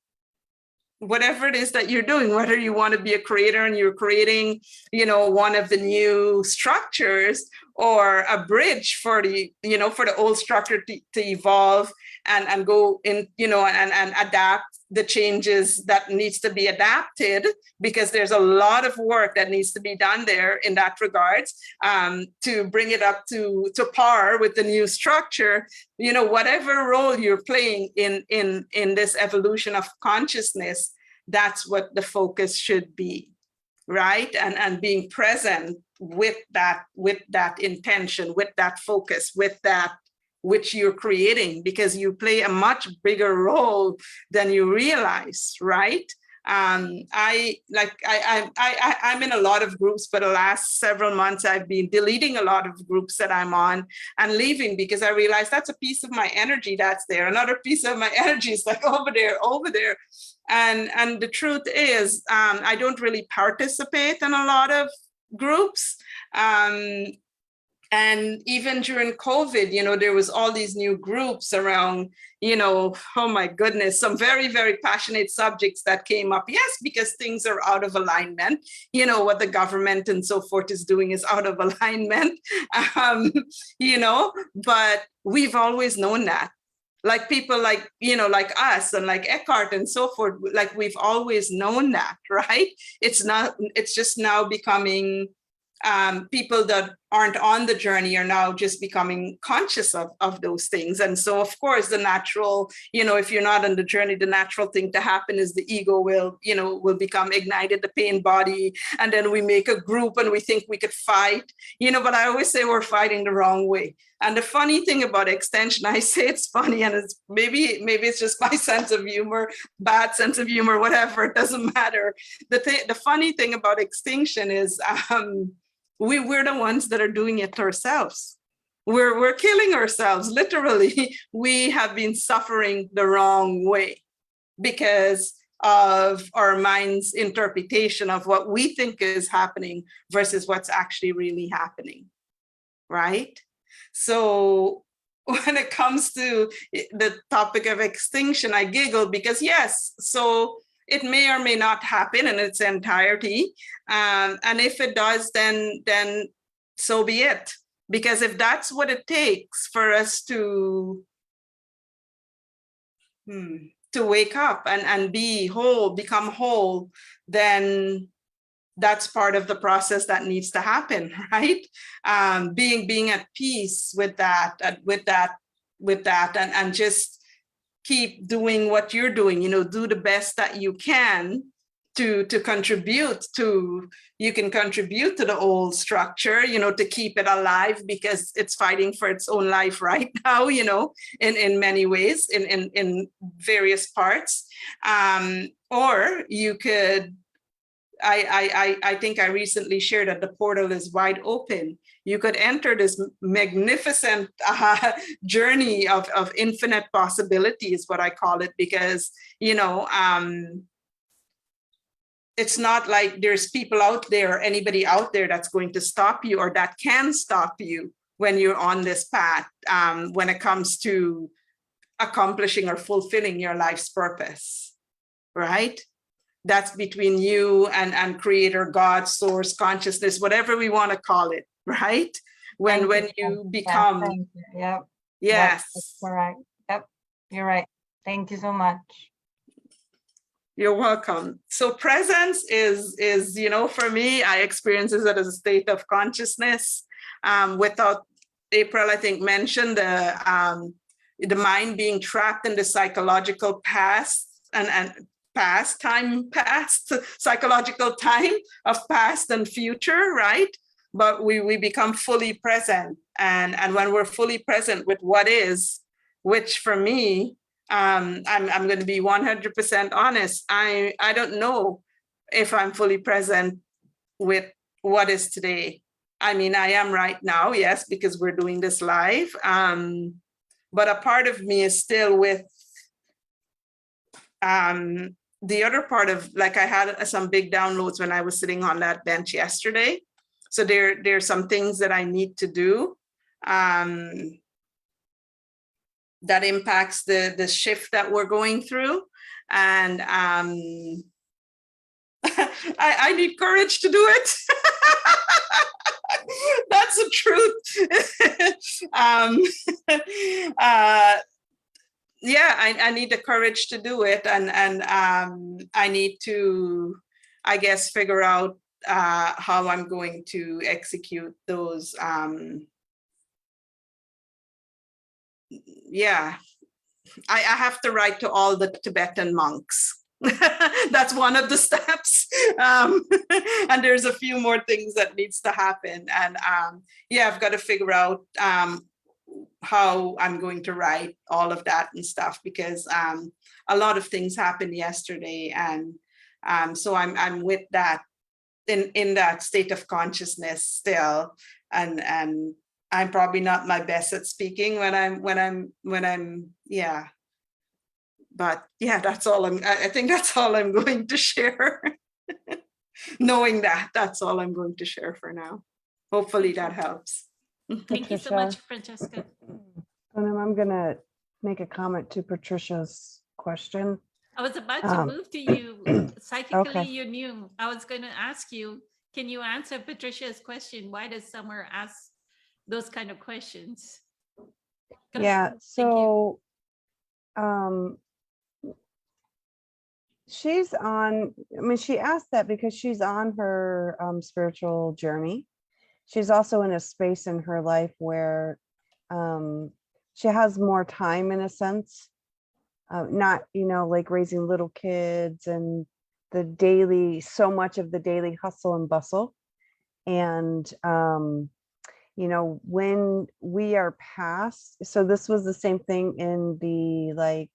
whatever it is that you're doing, whether you want to be a creator and you're creating, one of the new structures, or a bridge for the, for the old structure to evolve and go in, and adapt the changes that needs to be adapted, because there's a lot of work that needs to be done there in that regards, to bring it up to par with the new structure. Whatever role you're playing in this evolution of consciousness, that's what the focus should be, right? And being present with that intention, with that focus, with that which you're creating, because you play a much bigger role than you realize, right? I'm in a lot of groups, but the last several months I've been deleting a lot of groups that I'm on and leaving, because I realized that's a piece of my energy that's there. Another piece of my energy is like over there. And the truth is, I don't really participate in a lot of groups. And even during COVID, you know, there was all these new groups around, you know, oh my goodness, some very, very passionate subjects that came up. Yes, because things are out of alignment. You know, what the government and so forth is doing is out of alignment, you know, but we've always known that. Like people like, you know, like us and like Eckhart and so forth, like we've always known that, right? It's just now becoming, people that aren't on the journey are now just becoming conscious of those things. And so, of course, the natural, you know, if you're not on the journey, the natural thing to happen is the ego will, you know, will become ignited, the pain body. And then we make a group and we think we could fight, you know, but I always say we're fighting the wrong way. And the funny thing about Extension, I say it's funny, and it's maybe it's just my sense of humor, bad sense of humor, whatever, it doesn't matter. The funny thing about Extinction is, we're the ones that are doing it to ourselves. We're killing ourselves, literally. We have been suffering the wrong way because of our mind's interpretation of what we think is happening versus what's actually really happening, right? So when it comes to the topic of extinction, I giggle because yes, so it may or may not happen in its entirety. And if it does, then so be it. Because if that's what it takes for us to wake up and be whole, become whole, then that's part of the process that needs to happen, right? Being at peace with that, and just keep doing what you're doing, you know, do the best that you can to contribute to, you can contribute to the old structure, you know, to keep it alive because it's fighting for its own life right now, you know, in many ways, in various parts. Or you could, I think I recently shared that the portal is wide open. You could enter this magnificent journey of infinite possibilities, what I call it, because, you know, it's not like there's people out there, anybody out there that's going to stop you or that can stop you when you're on this path, when it comes to accomplishing or fulfilling your life's purpose, right? That's between you and creator, God, source, consciousness, whatever we want to call it, right? When you become, yeah, yes, that's correct. Yep, you're right. Thank you so much. You're welcome. So presence is, you know, for me, I experience it as a state of consciousness. Without April, I think, mentioned the mind being trapped in the psychological past and psychological time of past and future, right? But we become fully present. And when we're fully present with what is, which for me, I'm going to be 100% honest. I don't know if I'm fully present with what is today. I mean, I am right now, yes, because we're doing this live. But a part of me is still with the other part of, like, I had some big downloads when I was sitting on that bench yesterday. So there's some things that I need to do that impacts the shift that we're going through. And I need courage to do it. That's the truth. Yeah, I need the courage to do it. And I need to, I guess, figure out how I'm going to execute those. Yeah, I have to write to all the Tibetan monks. That's one of the steps. And there's a few more things that needs to happen. And yeah, I've got to figure out how I'm going to write all of that and stuff, because a lot of things happened yesterday, and so I'm with that in that state of consciousness still, and I'm probably not my best at speaking when I'm yeah. But yeah, that's all I think that's all I'm going to share. Knowing that, that's all I'm going to share for now. Hopefully that helps. Thank you so Patricia. much, Francesca. I'm gonna make a comment to Patricia's question. I was about to move to you. Psychically, Okay. you knew. I was going to ask you, can you answer Patricia's question? Why does Summer ask those kind of questions? Go ahead. Yeah, Thank you. so she's on, I mean, she asked that because she's on her spiritual journey. She's also in a space in her life where she has more time, in a sense, not, like raising little kids and the daily, so much of the daily hustle and bustle. And when we are past, so this was the same thing in the like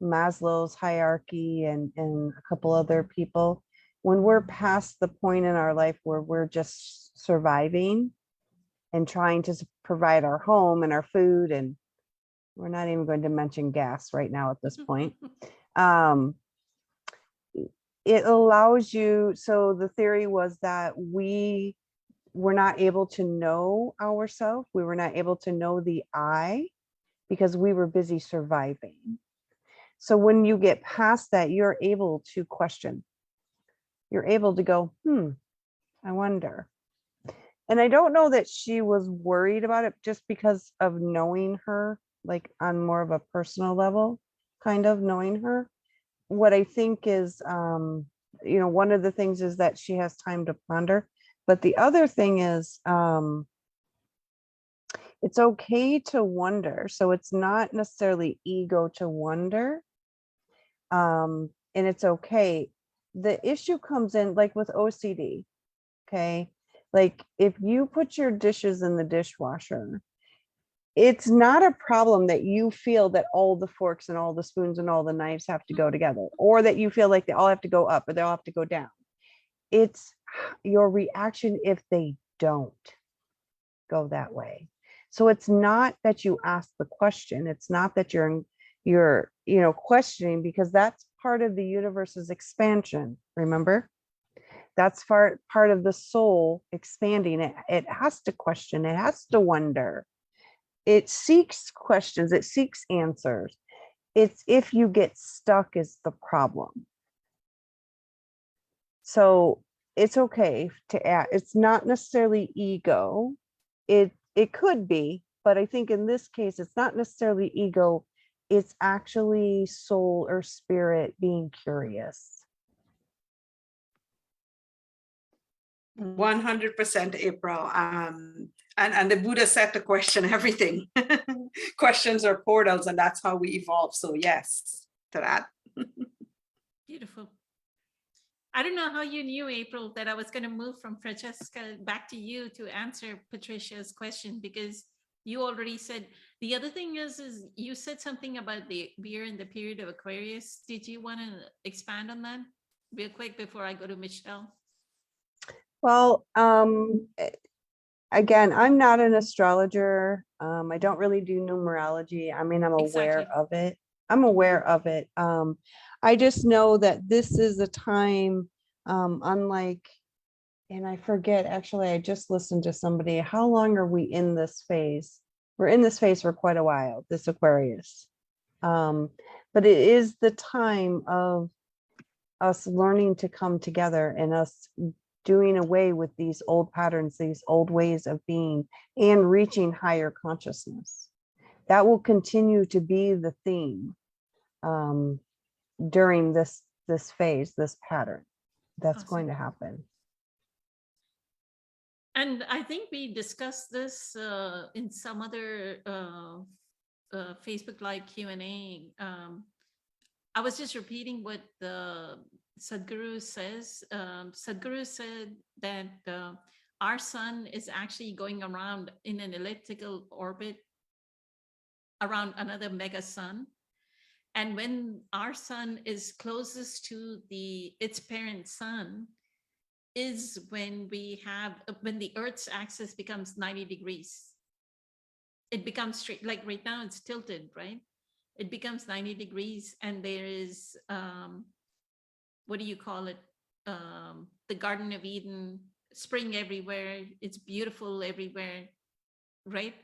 Maslow's hierarchy and a couple other people. When we're past the point in our life where we're just surviving and trying to provide our home and our food, and we're not even going to mention gas right now at this point. It allows you, so the theory was that we were not able to know ourselves. We were not able to know the I because we were busy surviving. So when you get past that, you're able to question. You're able to go, I wonder. And I don't know that she was worried about it just because of knowing her, like on more of a personal level, kind of knowing her. What I think is, one of the things is that she has time to ponder. But the other thing is, it's okay to wonder. So it's not necessarily ego to wonder. And it's okay. The issue comes in like with OCD. Okay. Like if you put your dishes in the dishwasher, it's not a problem that you feel that all the forks and all the spoons and all the knives have to go together, or that you feel like they all have to go up or they all have to go down. It's your reaction if they don't go that way. So it's not that you ask the question. It's not that you're questioning, because that's part of the universe's expansion. Remember? That's part of the soul expanding. It has to question, it has to wonder. It seeks questions, it seeks answers. It's if you get stuck is the problem. So it's okay to ask. It's not necessarily ego. It could be, but I think in this case, it's not necessarily ego. It's actually soul or spirit being curious. 100% April. And the Buddha said to question everything. Questions are portals, and that's how we evolve. So yes, to that. Beautiful. I don't know how you knew, April, that I was going to move from Francesca back to you to answer Patricia's question, because you already said. The other thing is you said something about we're in the period of Aquarius. Did you want to expand on that real quick before I go to Michelle? Well, again, I'm not an astrologer. I don't really do numerology. I mean, I'm aware Exactly. of it. I'm aware of it. I just know that this is a time, unlike, and I forget, actually, I just listened to somebody, how long are we in this phase? We're in this phase for quite a while, this Aquarius. But it is the time of us learning to come together and us doing away with these old patterns, these old ways of being, and reaching higher consciousness. That will continue to be the theme during this phase, this pattern. That's Awesome. going to happen. And I think we discussed this in some other Facebook Live Q&A. I was just repeating what the Sadhguru says. Sadhguru said that our sun is actually going around in an elliptical orbit around another mega sun. And when our sun is closest to its parent sun is when when the Earth's axis becomes 90 degrees. It becomes straight, like right now it's tilted, right? It becomes 90 degrees and there is, what do you call it? The Garden of Eden, spring everywhere. It's beautiful everywhere, right?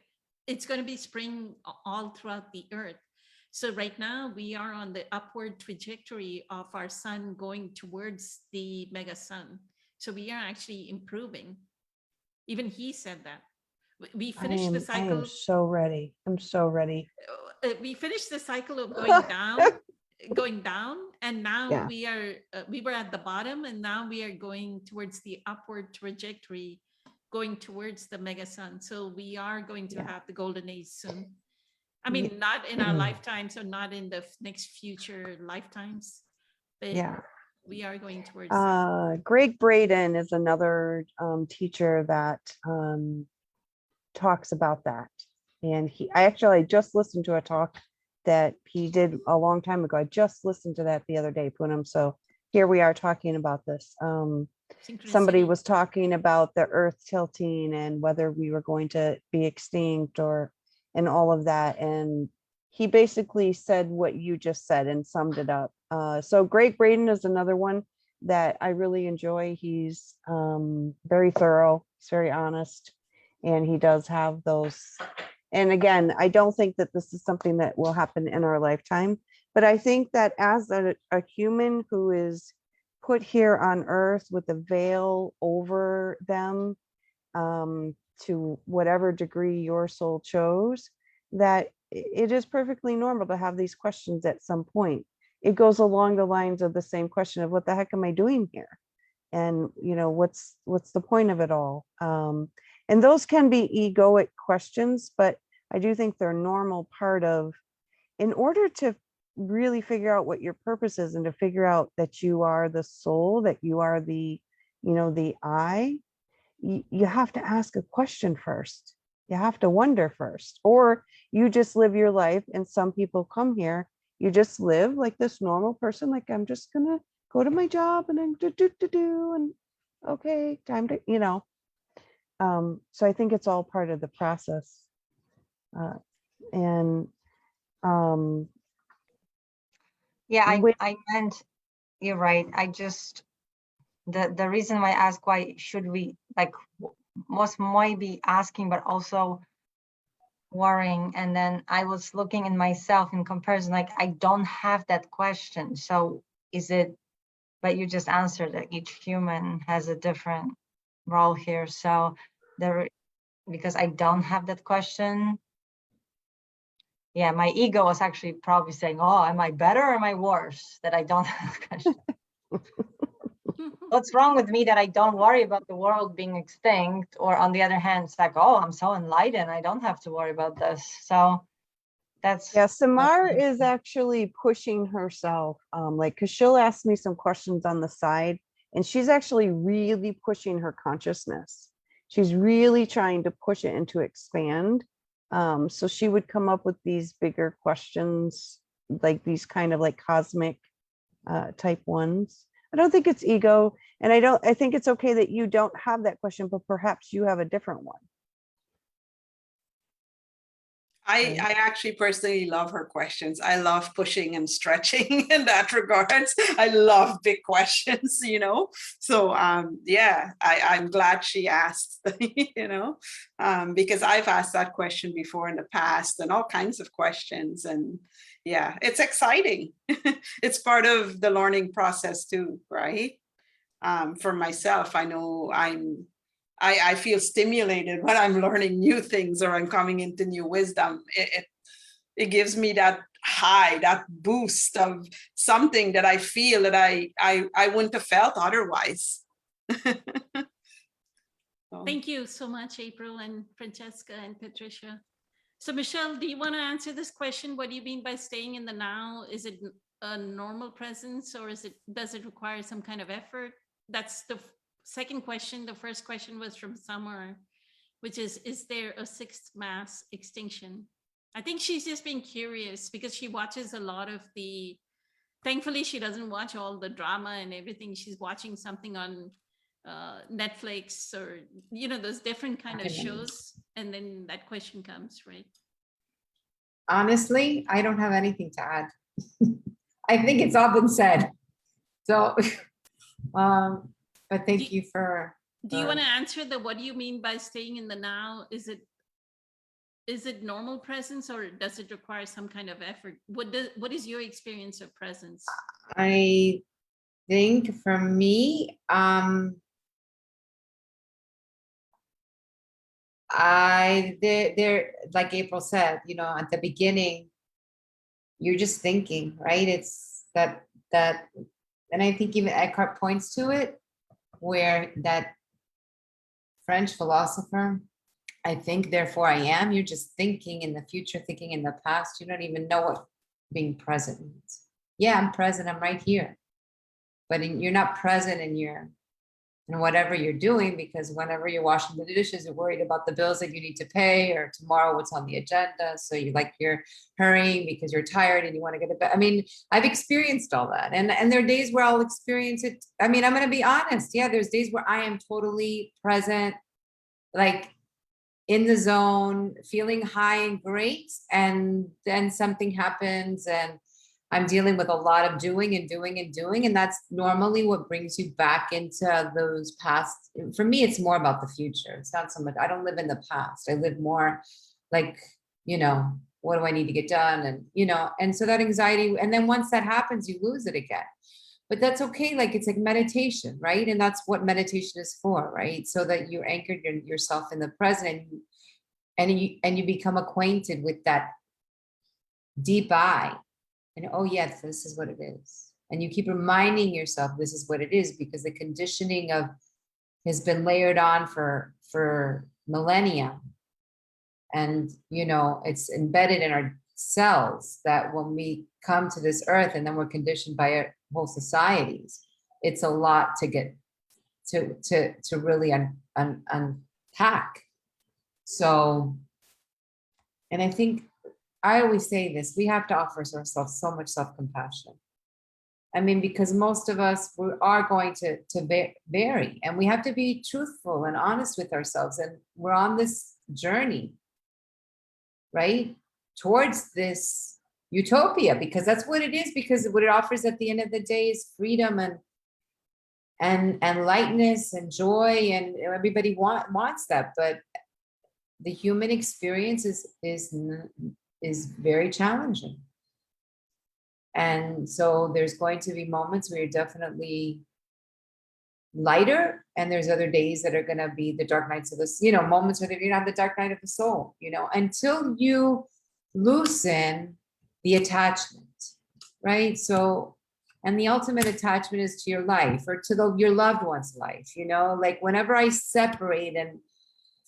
It's going to be spring all throughout the Earth. So right now we are on the upward trajectory of our sun going towards the mega sun. So we are actually improving. Even he said that. We finished the I am cycle. so ready. I'm so ready. We finished the cycle of going down, and now Yeah. we were at the bottom, and now we are going towards the upward trajectory, going towards the mega sun. So we are going to Yeah. have the golden age soon. I mean, not in our lifetimes, or not in the next future lifetimes, but Yeah. we are going towards that. Greg Braden is another teacher that talks about that. And I just listened to a talk that he did a long time ago. I just listened to that the other day, Poonam. So here we are talking about this. Somebody Synchronicity. was talking about the earth tilting and whether we were going to be extinct and all of that. And he basically said what you just said and summed it up. So Greg Braden is another one that I really enjoy. He's very thorough, he's very honest, and he does have those. And again, I don't think that this is something that will happen in our lifetime, but I think that as a human who is put here on earth with a veil over them, to whatever degree your soul chose, that it is perfectly normal to have these questions at some point. It goes along the lines of the same question of what the heck am I doing here? And what's the point of it all? And those can be egoic questions, but I do think they're normal part of, in order to really figure out what your purpose is and to figure out that you are the soul, that you are the I, you have to ask a question first. You have to wonder first, or you just live your life. And some people come here, you just live like this normal person, like I'm just gonna go to my job and then do and okay, time to, so I think it's all part of the process. And Yeah, with- I meant, you're right. I just, the reason why I ask why should we, like, most might be asking, but also worrying. And then I was looking in myself in comparison, like I don't have that question. So is it, but you just answered that each human has a different role here. So because I don't have that question, yeah, my ego was actually probably saying, oh, am I better or am I worse that I don't have a question? What's wrong with me that I don't worry about the world being extinct? Or on the other hand, it's like, oh, I'm so enlightened, I don't have to worry about this. So that's, yeah, Samar is actually pushing herself, like, because she'll ask me some questions on the side, and she's actually really pushing her consciousness. She's really trying to push it and to expand. So she would come up with these bigger questions, like these kind of like cosmic type ones. I don't think it's ego, and I think it's okay that you don't have that question, but perhaps you have a different one. I actually personally love her questions. I love pushing and stretching in that regards. I love big questions, So yeah, I'm glad she asked, because I've asked that question before in the past and all kinds of questions. And yeah, it's exciting. It's part of the learning process too, right? For myself, I know I feel stimulated when I'm learning new things or I'm coming into new wisdom. It gives me that high, that boost of something that I feel that I wouldn't have felt otherwise. Thank you so much, April and Francesca and Patricia. So Michelle, do you want to answer this question? What do you mean by staying in the now? Is it a normal presence, or does it require some kind of effort? That's the second question. The first question was from Summer, which is there a sixth mass extinction? I think she's just being curious because she watches a lot of the, thankfully she doesn't watch all the drama and everything. She's watching something on Netflix or, you know, those different kind of shows. And then that question comes, right? Honestly, I don't have anything to add. I think it's all been said. So, but thank you for. Do you want to answer the, what do you mean by staying in the now? Is it normal presence or does it require some kind of effort? What is your experience of presence? I think for me, there, like April said, you know, at the beginning, you're just thinking, right? It's that, and I think even Eckhart points to it, where that French philosopher, I think, therefore I am, you're just thinking in the future, thinking in the past. You don't even know what being present means. Yeah, I'm present, I'm right here. But you're not present in whatever you're doing, because whenever you're washing the dishes, you're worried about the bills that you need to pay, or tomorrow what's on the agenda. So you're hurrying because you're tired and you want to get to bed. I mean, I've experienced all that. And there are days where I'll experience it. I mean, I'm going to be honest. Yeah, there's days where I am totally present, like in the zone, feeling high and great. And then something happens and I'm dealing with a lot of doing. And that's normally what brings you back into those past. For me, it's more about the future. It's not so much, I don't live in the past. I live more like, you know, what do I need to get done? And, you know, and so that anxiety, and then once that happens, you lose it again. But that's okay. Like, it's like meditation, right? And that's what meditation is for, right? So that you anchored yourself in the present, and you become acquainted with that deep I. And oh yes, this is what it is. And you keep reminding yourself this is what it is, because the conditioning has been layered on for millennia. And you know, it's embedded in our cells that when we come to this earth and then we're conditioned by our whole societies, it's a lot to get to really unpack. So, and I think I always say this, we have to offer ourselves so much self-compassion. I mean, because most of us, we are going to vary, and we have to be truthful and honest with ourselves. And we're on this journey, right? Towards this utopia, because that's what it is, because what it offers at the end of the day is freedom and lightness and joy, and everybody wants that. But the human experience is very challenging. And so there's going to be moments where you're definitely lighter, and there's other days that are going to be the dark nights of this, you know, moments where you're going to have the dark night of the soul, you know, until you loosen the attachment, right? So, and the ultimate attachment is to your life, or to your loved one's life, you know, like whenever I separate and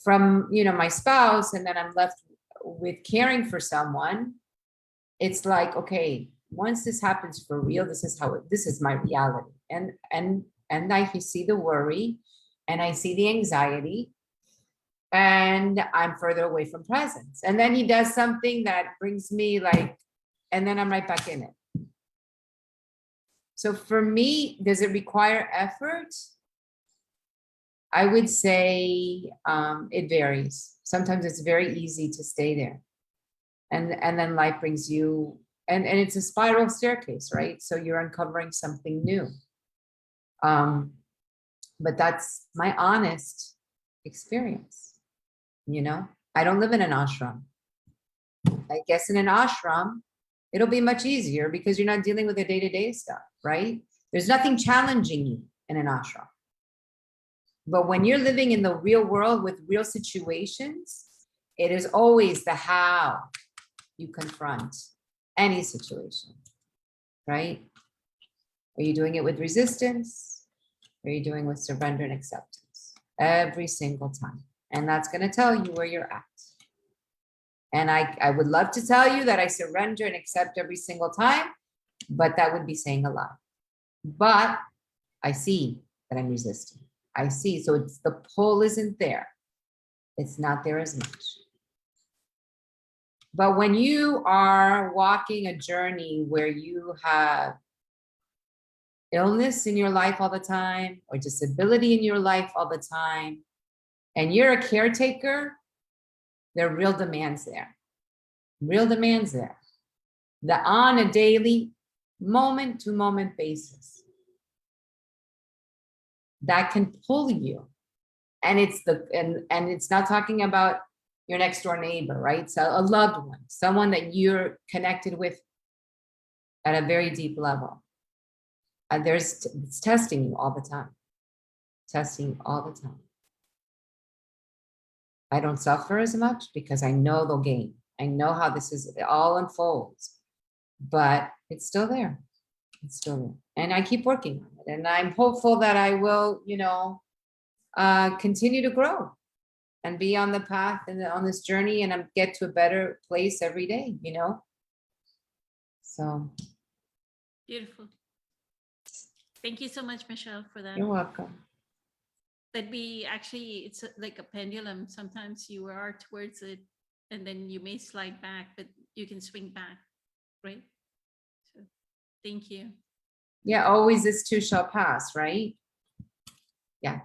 from, you know, my spouse, and then I'm left with caring for someone, it's like, okay, once this happens for real, this is my reality. And I see the worry, and I see the anxiety, and I'm further away from presence. And then he does something that brings me like, and then I'm right back in it. So for me, does it require effort? I would say it varies. Sometimes it's very easy to stay there. And then life brings you, and it's a spiral staircase, right? So you're uncovering something new. But that's my honest experience. You know, I don't live in an ashram. I guess in an ashram, it'll be much easier because you're not dealing with the day-to-day stuff, right? There's nothing challenging you in an ashram. But when you're living in the real world with real situations, it is always the how you confront any situation, right? Are you doing it with resistance? Or are you doing it with surrender and acceptance? Every single time. And that's going to tell you where you're at. And I would love to tell you that I surrender and accept every single time, but that would be saying a lot. But I see that I'm resisting. I see. So it's the pull isn't there. It's not there as much. But when you are walking a journey where you have illness in your life all the time, or disability in your life all the time, and you're a caretaker, there are real demands there. Real demands there. That on a daily, moment to moment basis, that can pull you. And it's and it's not talking about your next door neighbor, right? So a loved one, someone that you're connected with at a very deep level. It's testing you all the time. Testing you all the time. I don't suffer as much because I know they'll gain. I know how it all unfolds, but it's still there. It's still there. And I keep working on it. And I'm hopeful that I will, continue to grow and be on the path and on this journey and get to a better place every day, So. Beautiful. Thank you so much, Michelle, for that. You're welcome. That it's like a pendulum. Sometimes you are towards it and then you may slide back, but you can swing back, right? So thank you. Yeah, always this too shall pass, right? Yeah.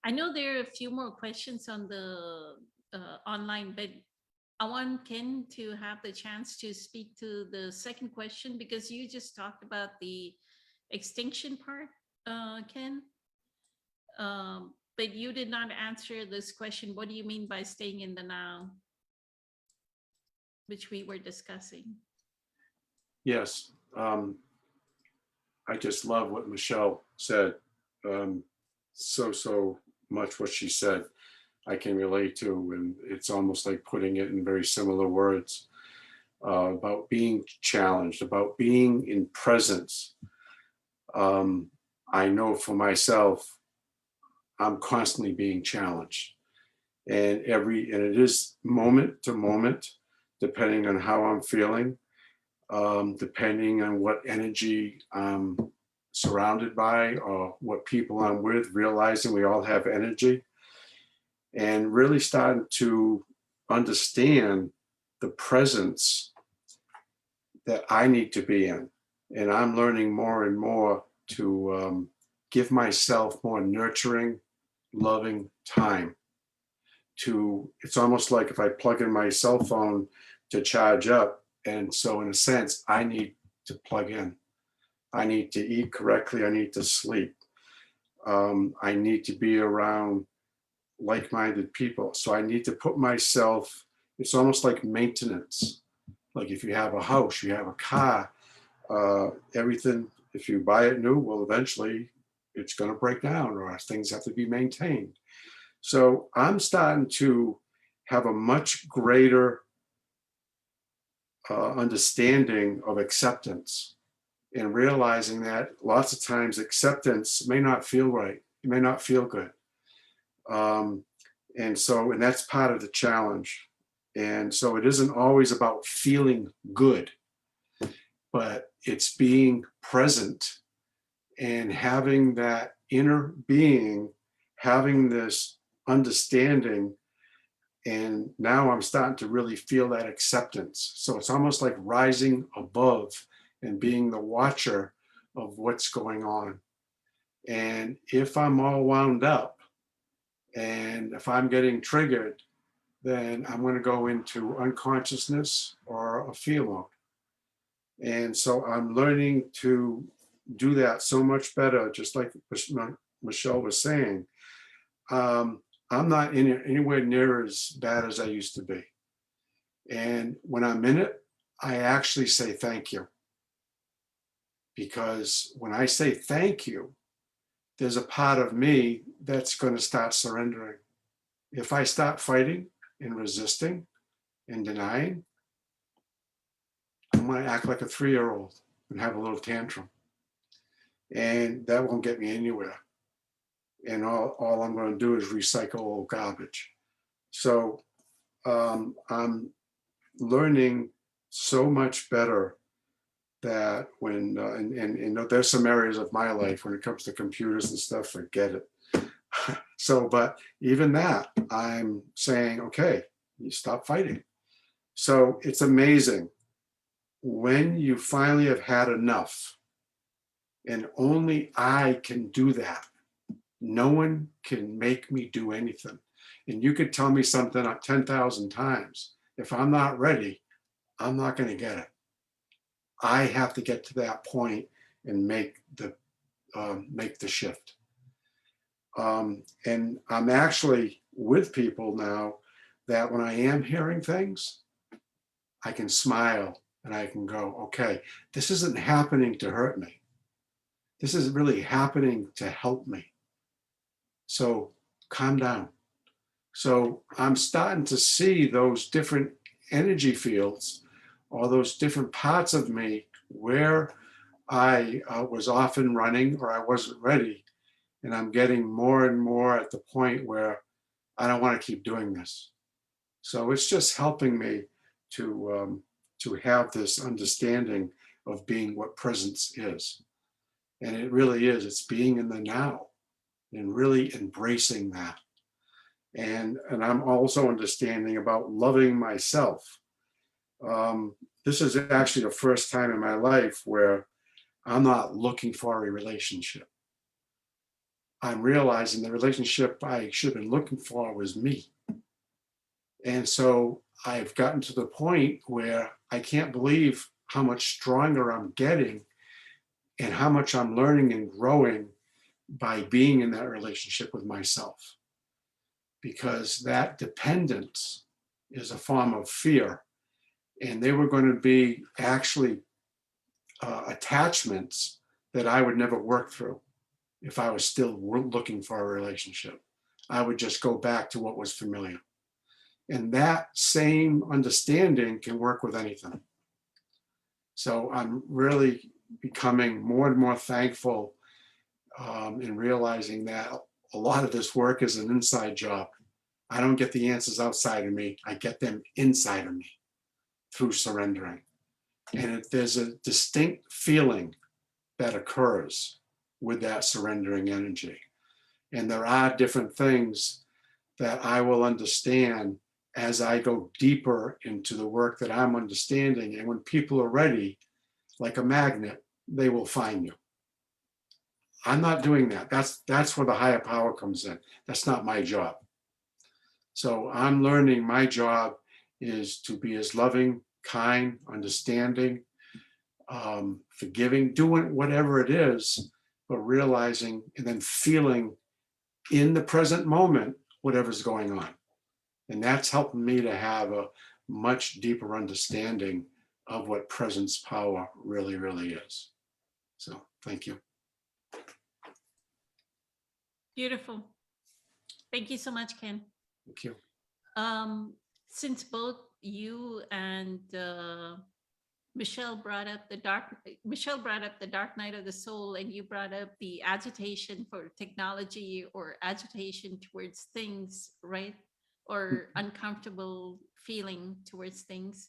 I know there are a few more questions on the online, but I want Ken to have the chance to speak to the second question because you just talked about the extinction part, Ken. But you did not answer this question. What do you mean by staying in the now? Which we were discussing. Yes. I just love what Michelle said. So much what she said I can relate to, and it's almost like putting it in very similar words about being challenged, about being in presence. I know for myself, I'm constantly being challenged, and it is moment to moment, depending on how I'm feeling, depending on what energy I'm surrounded by or what people I'm with, realizing we all have energy, and really starting to understand the presence that I need to be in. And I'm learning more and more to give myself more nurturing, loving time. It's almost like if I plug in my cell phone to charge up, and so in a sense, I need to plug in. I need to eat correctly. I need to sleep. I need to be around like-minded people. So I need to put myself, it's almost like maintenance. Like if you have a house, you have a car, everything, if you buy it new, well, eventually it's going to break down or things have to be maintained. So I'm starting to have a much greater understanding of acceptance, and realizing that lots of times acceptance may not feel right. It may not feel good. And that's part of the challenge. And so it isn't always about feeling good, but it's being present and having that inner being, having this understanding. And now I'm starting to really feel that acceptance. So it's almost like rising above and being the watcher of what's going on. And if I'm all wound up and if I'm getting triggered, then I'm going to go into unconsciousness or a fear mode. And so I'm learning to do that so much better, just like Michelle was saying. I'm not anywhere near as bad as I used to be. And when I'm in it, I actually say thank you. Because when I say thank you, there's a part of me that's going to start surrendering. If I start fighting and resisting and denying, I'm going to act like a 3-year-old and have a little tantrum. And that won't get me anywhere. And all I'm going to do is recycle old garbage. So I'm learning so much better that when, and there's some areas of my life when it comes to computers and stuff, forget it. So, but even that, I'm saying, okay, you stop fighting. So it's amazing when you finally have had enough, and only I can do that. No one can make me do anything. And you could tell me something 10,000 times. If I'm not ready, I'm not going to get it. I have to get to that point and make the shift. And I'm actually with people now that when I am hearing things, I can smile and I can go, okay, this isn't happening to hurt me. This is really happening to help me. So calm down. So I'm starting to see those different energy fields, or those different parts of me where I was often running or I wasn't ready. And I'm getting more and more at the point where I don't want to keep doing this. So it's just helping me to have this understanding of being what presence is. And it really is, it's being in the now and really embracing that. And I'm also understanding about loving myself. This is actually the first time in my life where I'm not looking for a relationship. I'm realizing the relationship I should have been looking for was me. And so I've gotten to the point where I can't believe how much stronger I'm getting and how much I'm learning and growing by being in that relationship with myself. Because that dependence is a form of fear. And they were going to be actually attachments that I would never work through if I was still looking for a relationship. I would just go back to what was familiar. And that same understanding can work with anything. So I'm really becoming more and more thankful in realizing that a lot of this work is an inside job. I don't get the answers outside of me. I get them inside of me through surrendering. And there's a distinct feeling that occurs with that surrendering energy. And there are different things that I will understand as I go deeper into the work that I'm understanding. And when people are ready, like a magnet, they will find you. I'm not doing that. That's where the higher power comes in. That's not my job. So I'm learning my job is to be as loving, kind, understanding, forgiving, doing whatever it is, but realizing and then feeling in the present moment whatever's going on. And that's helping me to have a much deeper understanding of what presence power really, really is. So thank you. Beautiful. Thank you so much, Ken. Thank you. Since both you and Michelle brought up the dark night of the soul, and you brought up the agitation for technology or agitation towards things, right? Or uncomfortable feeling towards things.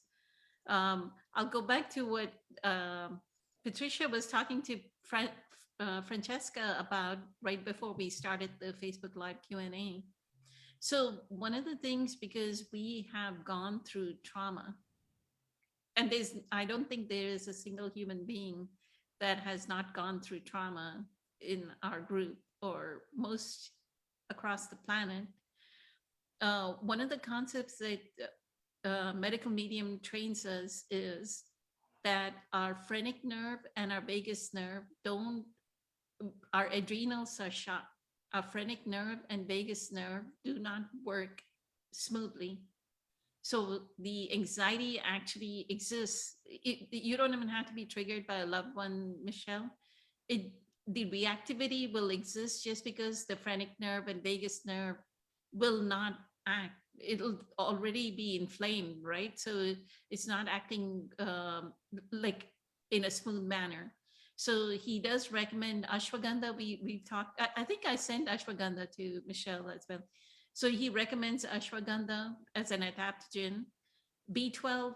I'll go back to what Patricia was talking to Francesca about right before we started the Facebook Live Q&A. So one of the things, because we have gone through trauma, and I don't think there is a single human being that has not gone through trauma in our group or most across the planet. One of the concepts that medical medium trains us is that our phrenic nerve and our vagus nerve our adrenals are shot. Our phrenic nerve and vagus nerve do not work smoothly. So the anxiety actually exists. You don't even have to be triggered by a loved one, Michelle. The reactivity will exist just because the phrenic nerve and vagus nerve will not act. It'll already be inflamed, right? So it's not acting like in a smooth manner. So he does recommend ashwagandha. We've talked, I think I sent ashwagandha to Michelle as well. So he recommends ashwagandha as an adaptogen, B12,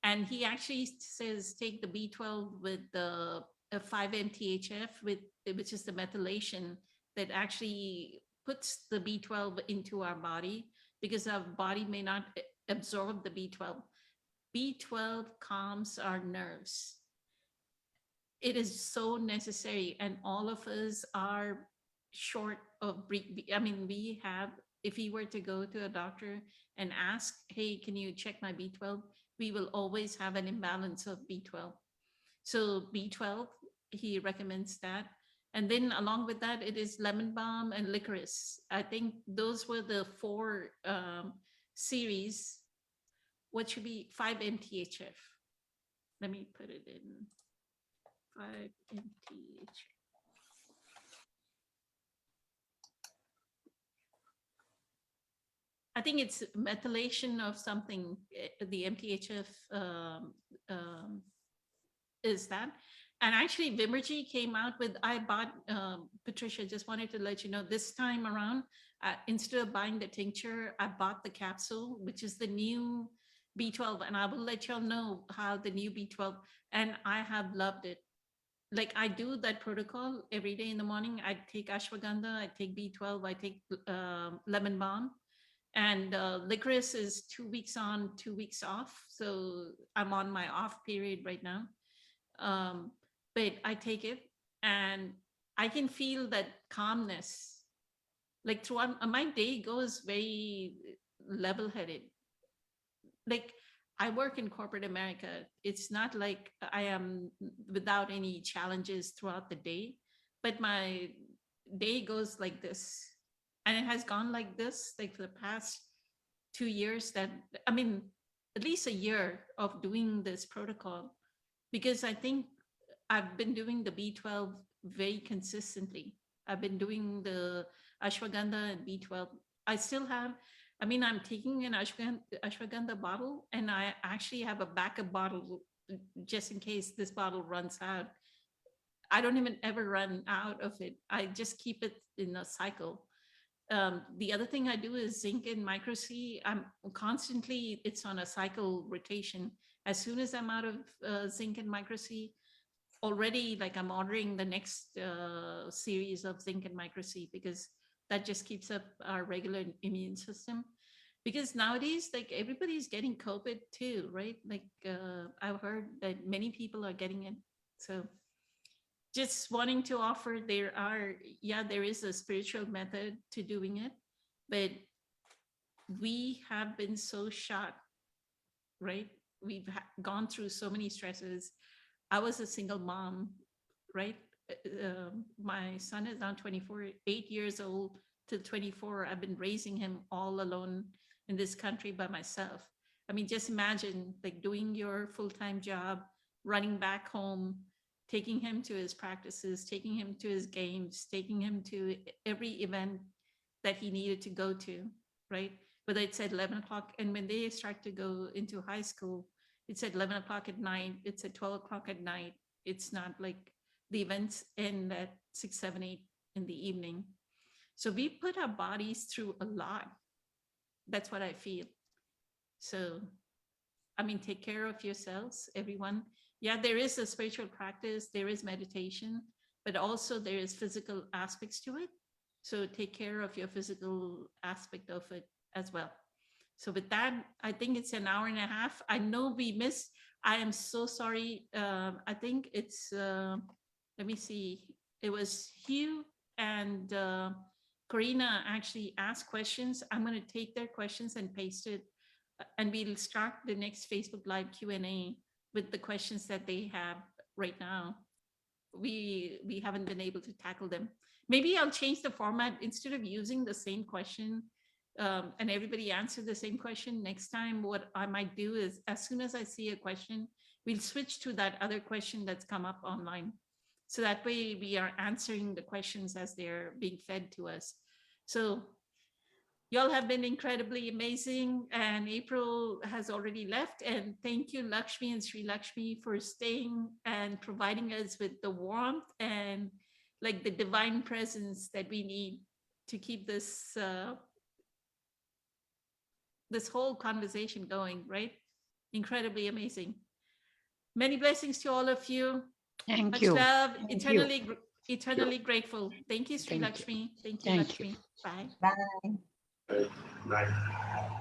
and he actually says take the B12 with the 5-MTHF, which is the methylation that actually puts the B12 into our body, because our body may not absorb the B12. B12 calms our nerves. It is so necessary, and all of us are short of I mean, we have, if we were to go to a doctor and ask, hey, can you check my B12, we will always have an imbalance of B12. So B12, he recommends that. And then along with that, it is lemon balm and licorice. I think those were the 4 series. What should be 5-MTHF? Let me put it in 5-MTHF. I think it's methylation of something. The MTHF is that. And actually, Vimergy came out with, I bought, Patricia, just wanted to let you know, this time around, instead of buying the tincture, I bought the capsule, which is the new B12. And I will let y'all know how the new B12, and I have loved it. Like, I do that protocol every day in the morning. I take ashwagandha, I take B12, I take lemon balm. And licorice is 2 weeks on, 2 weeks off. So I'm on my off period right now. But I take it and I can feel that calmness. Like throughout my day goes very level-headed. Like, I work in corporate America. It's not like I am without any challenges throughout the day, but my day goes like this. And it has gone like this, like for the past 2 years, that, I mean, at least a year of doing this protocol, because I think I've been doing the B12 very consistently. I've been doing the ashwagandha and B12. I still have, I mean, I'm taking an ashwagandha bottle, and I actually have a backup bottle just in case this bottle runs out. I don't even ever run out of it. I just keep it in a cycle. The other thing I do is zinc and micro C. I'm constantly, it's on a cycle rotation. As soon as I'm out of zinc and micro C, already, like, I'm ordering the next series of zinc and micro C, because that just keeps up our regular immune system. Because nowadays, like, everybody's getting COVID too, right? Like, I've heard that many people are getting it. So just wanting to offer, there is a spiritual method to doing it, but we have been so shocked, right? We've gone through so many stresses. I was a single mom, right? My son is now 24, 8 years old till 24. I've been raising him all alone in this country by myself. I mean, just imagine, like, doing your full-time job, running back home, taking him to his practices, taking him to his games, taking him to every event that he needed to go to, right? Whether it's at 11 o'clock, and when they start to go into high school, it's at 11 o'clock at night, it's at 12 o'clock at night. It's not like the events end at 6, 7, 8 in the evening. So we put our bodies through a lot. That's what I feel. So, I mean, take care of yourselves, everyone. Yeah, there is a spiritual practice, there is meditation, but also there is physical aspects to it. So take care of your physical aspect of it as well. So with that, I think it's an hour and a half. I know we missed, I am so sorry. I think it's, let me see, it was Hugh and Karina actually asked questions. I'm going to take their questions and paste it, and we'll start the next Facebook Live Q&A with the questions that they have right now. We haven't been able to tackle them. Maybe I'll change the format. Instead of using the same question and everybody answer the same question, next time what I might do is, as soon as I see a question, we'll switch to that other question that's come up online. So that way we are answering the questions as they're being fed to us. So y'all have been incredibly amazing, and April has already left. And thank you, Lakshmi and Sri Lakshmi, for staying and providing us with the warmth and like the divine presence that we need to keep this this whole conversation going, right? Incredibly amazing. Many blessings to all of you. Thank Much you. love. Thank you. Eternally grateful. Thank you, Sri Thank you. Lakshmi. Thank you, Thank Lakshmi. Bye. Bye. Right.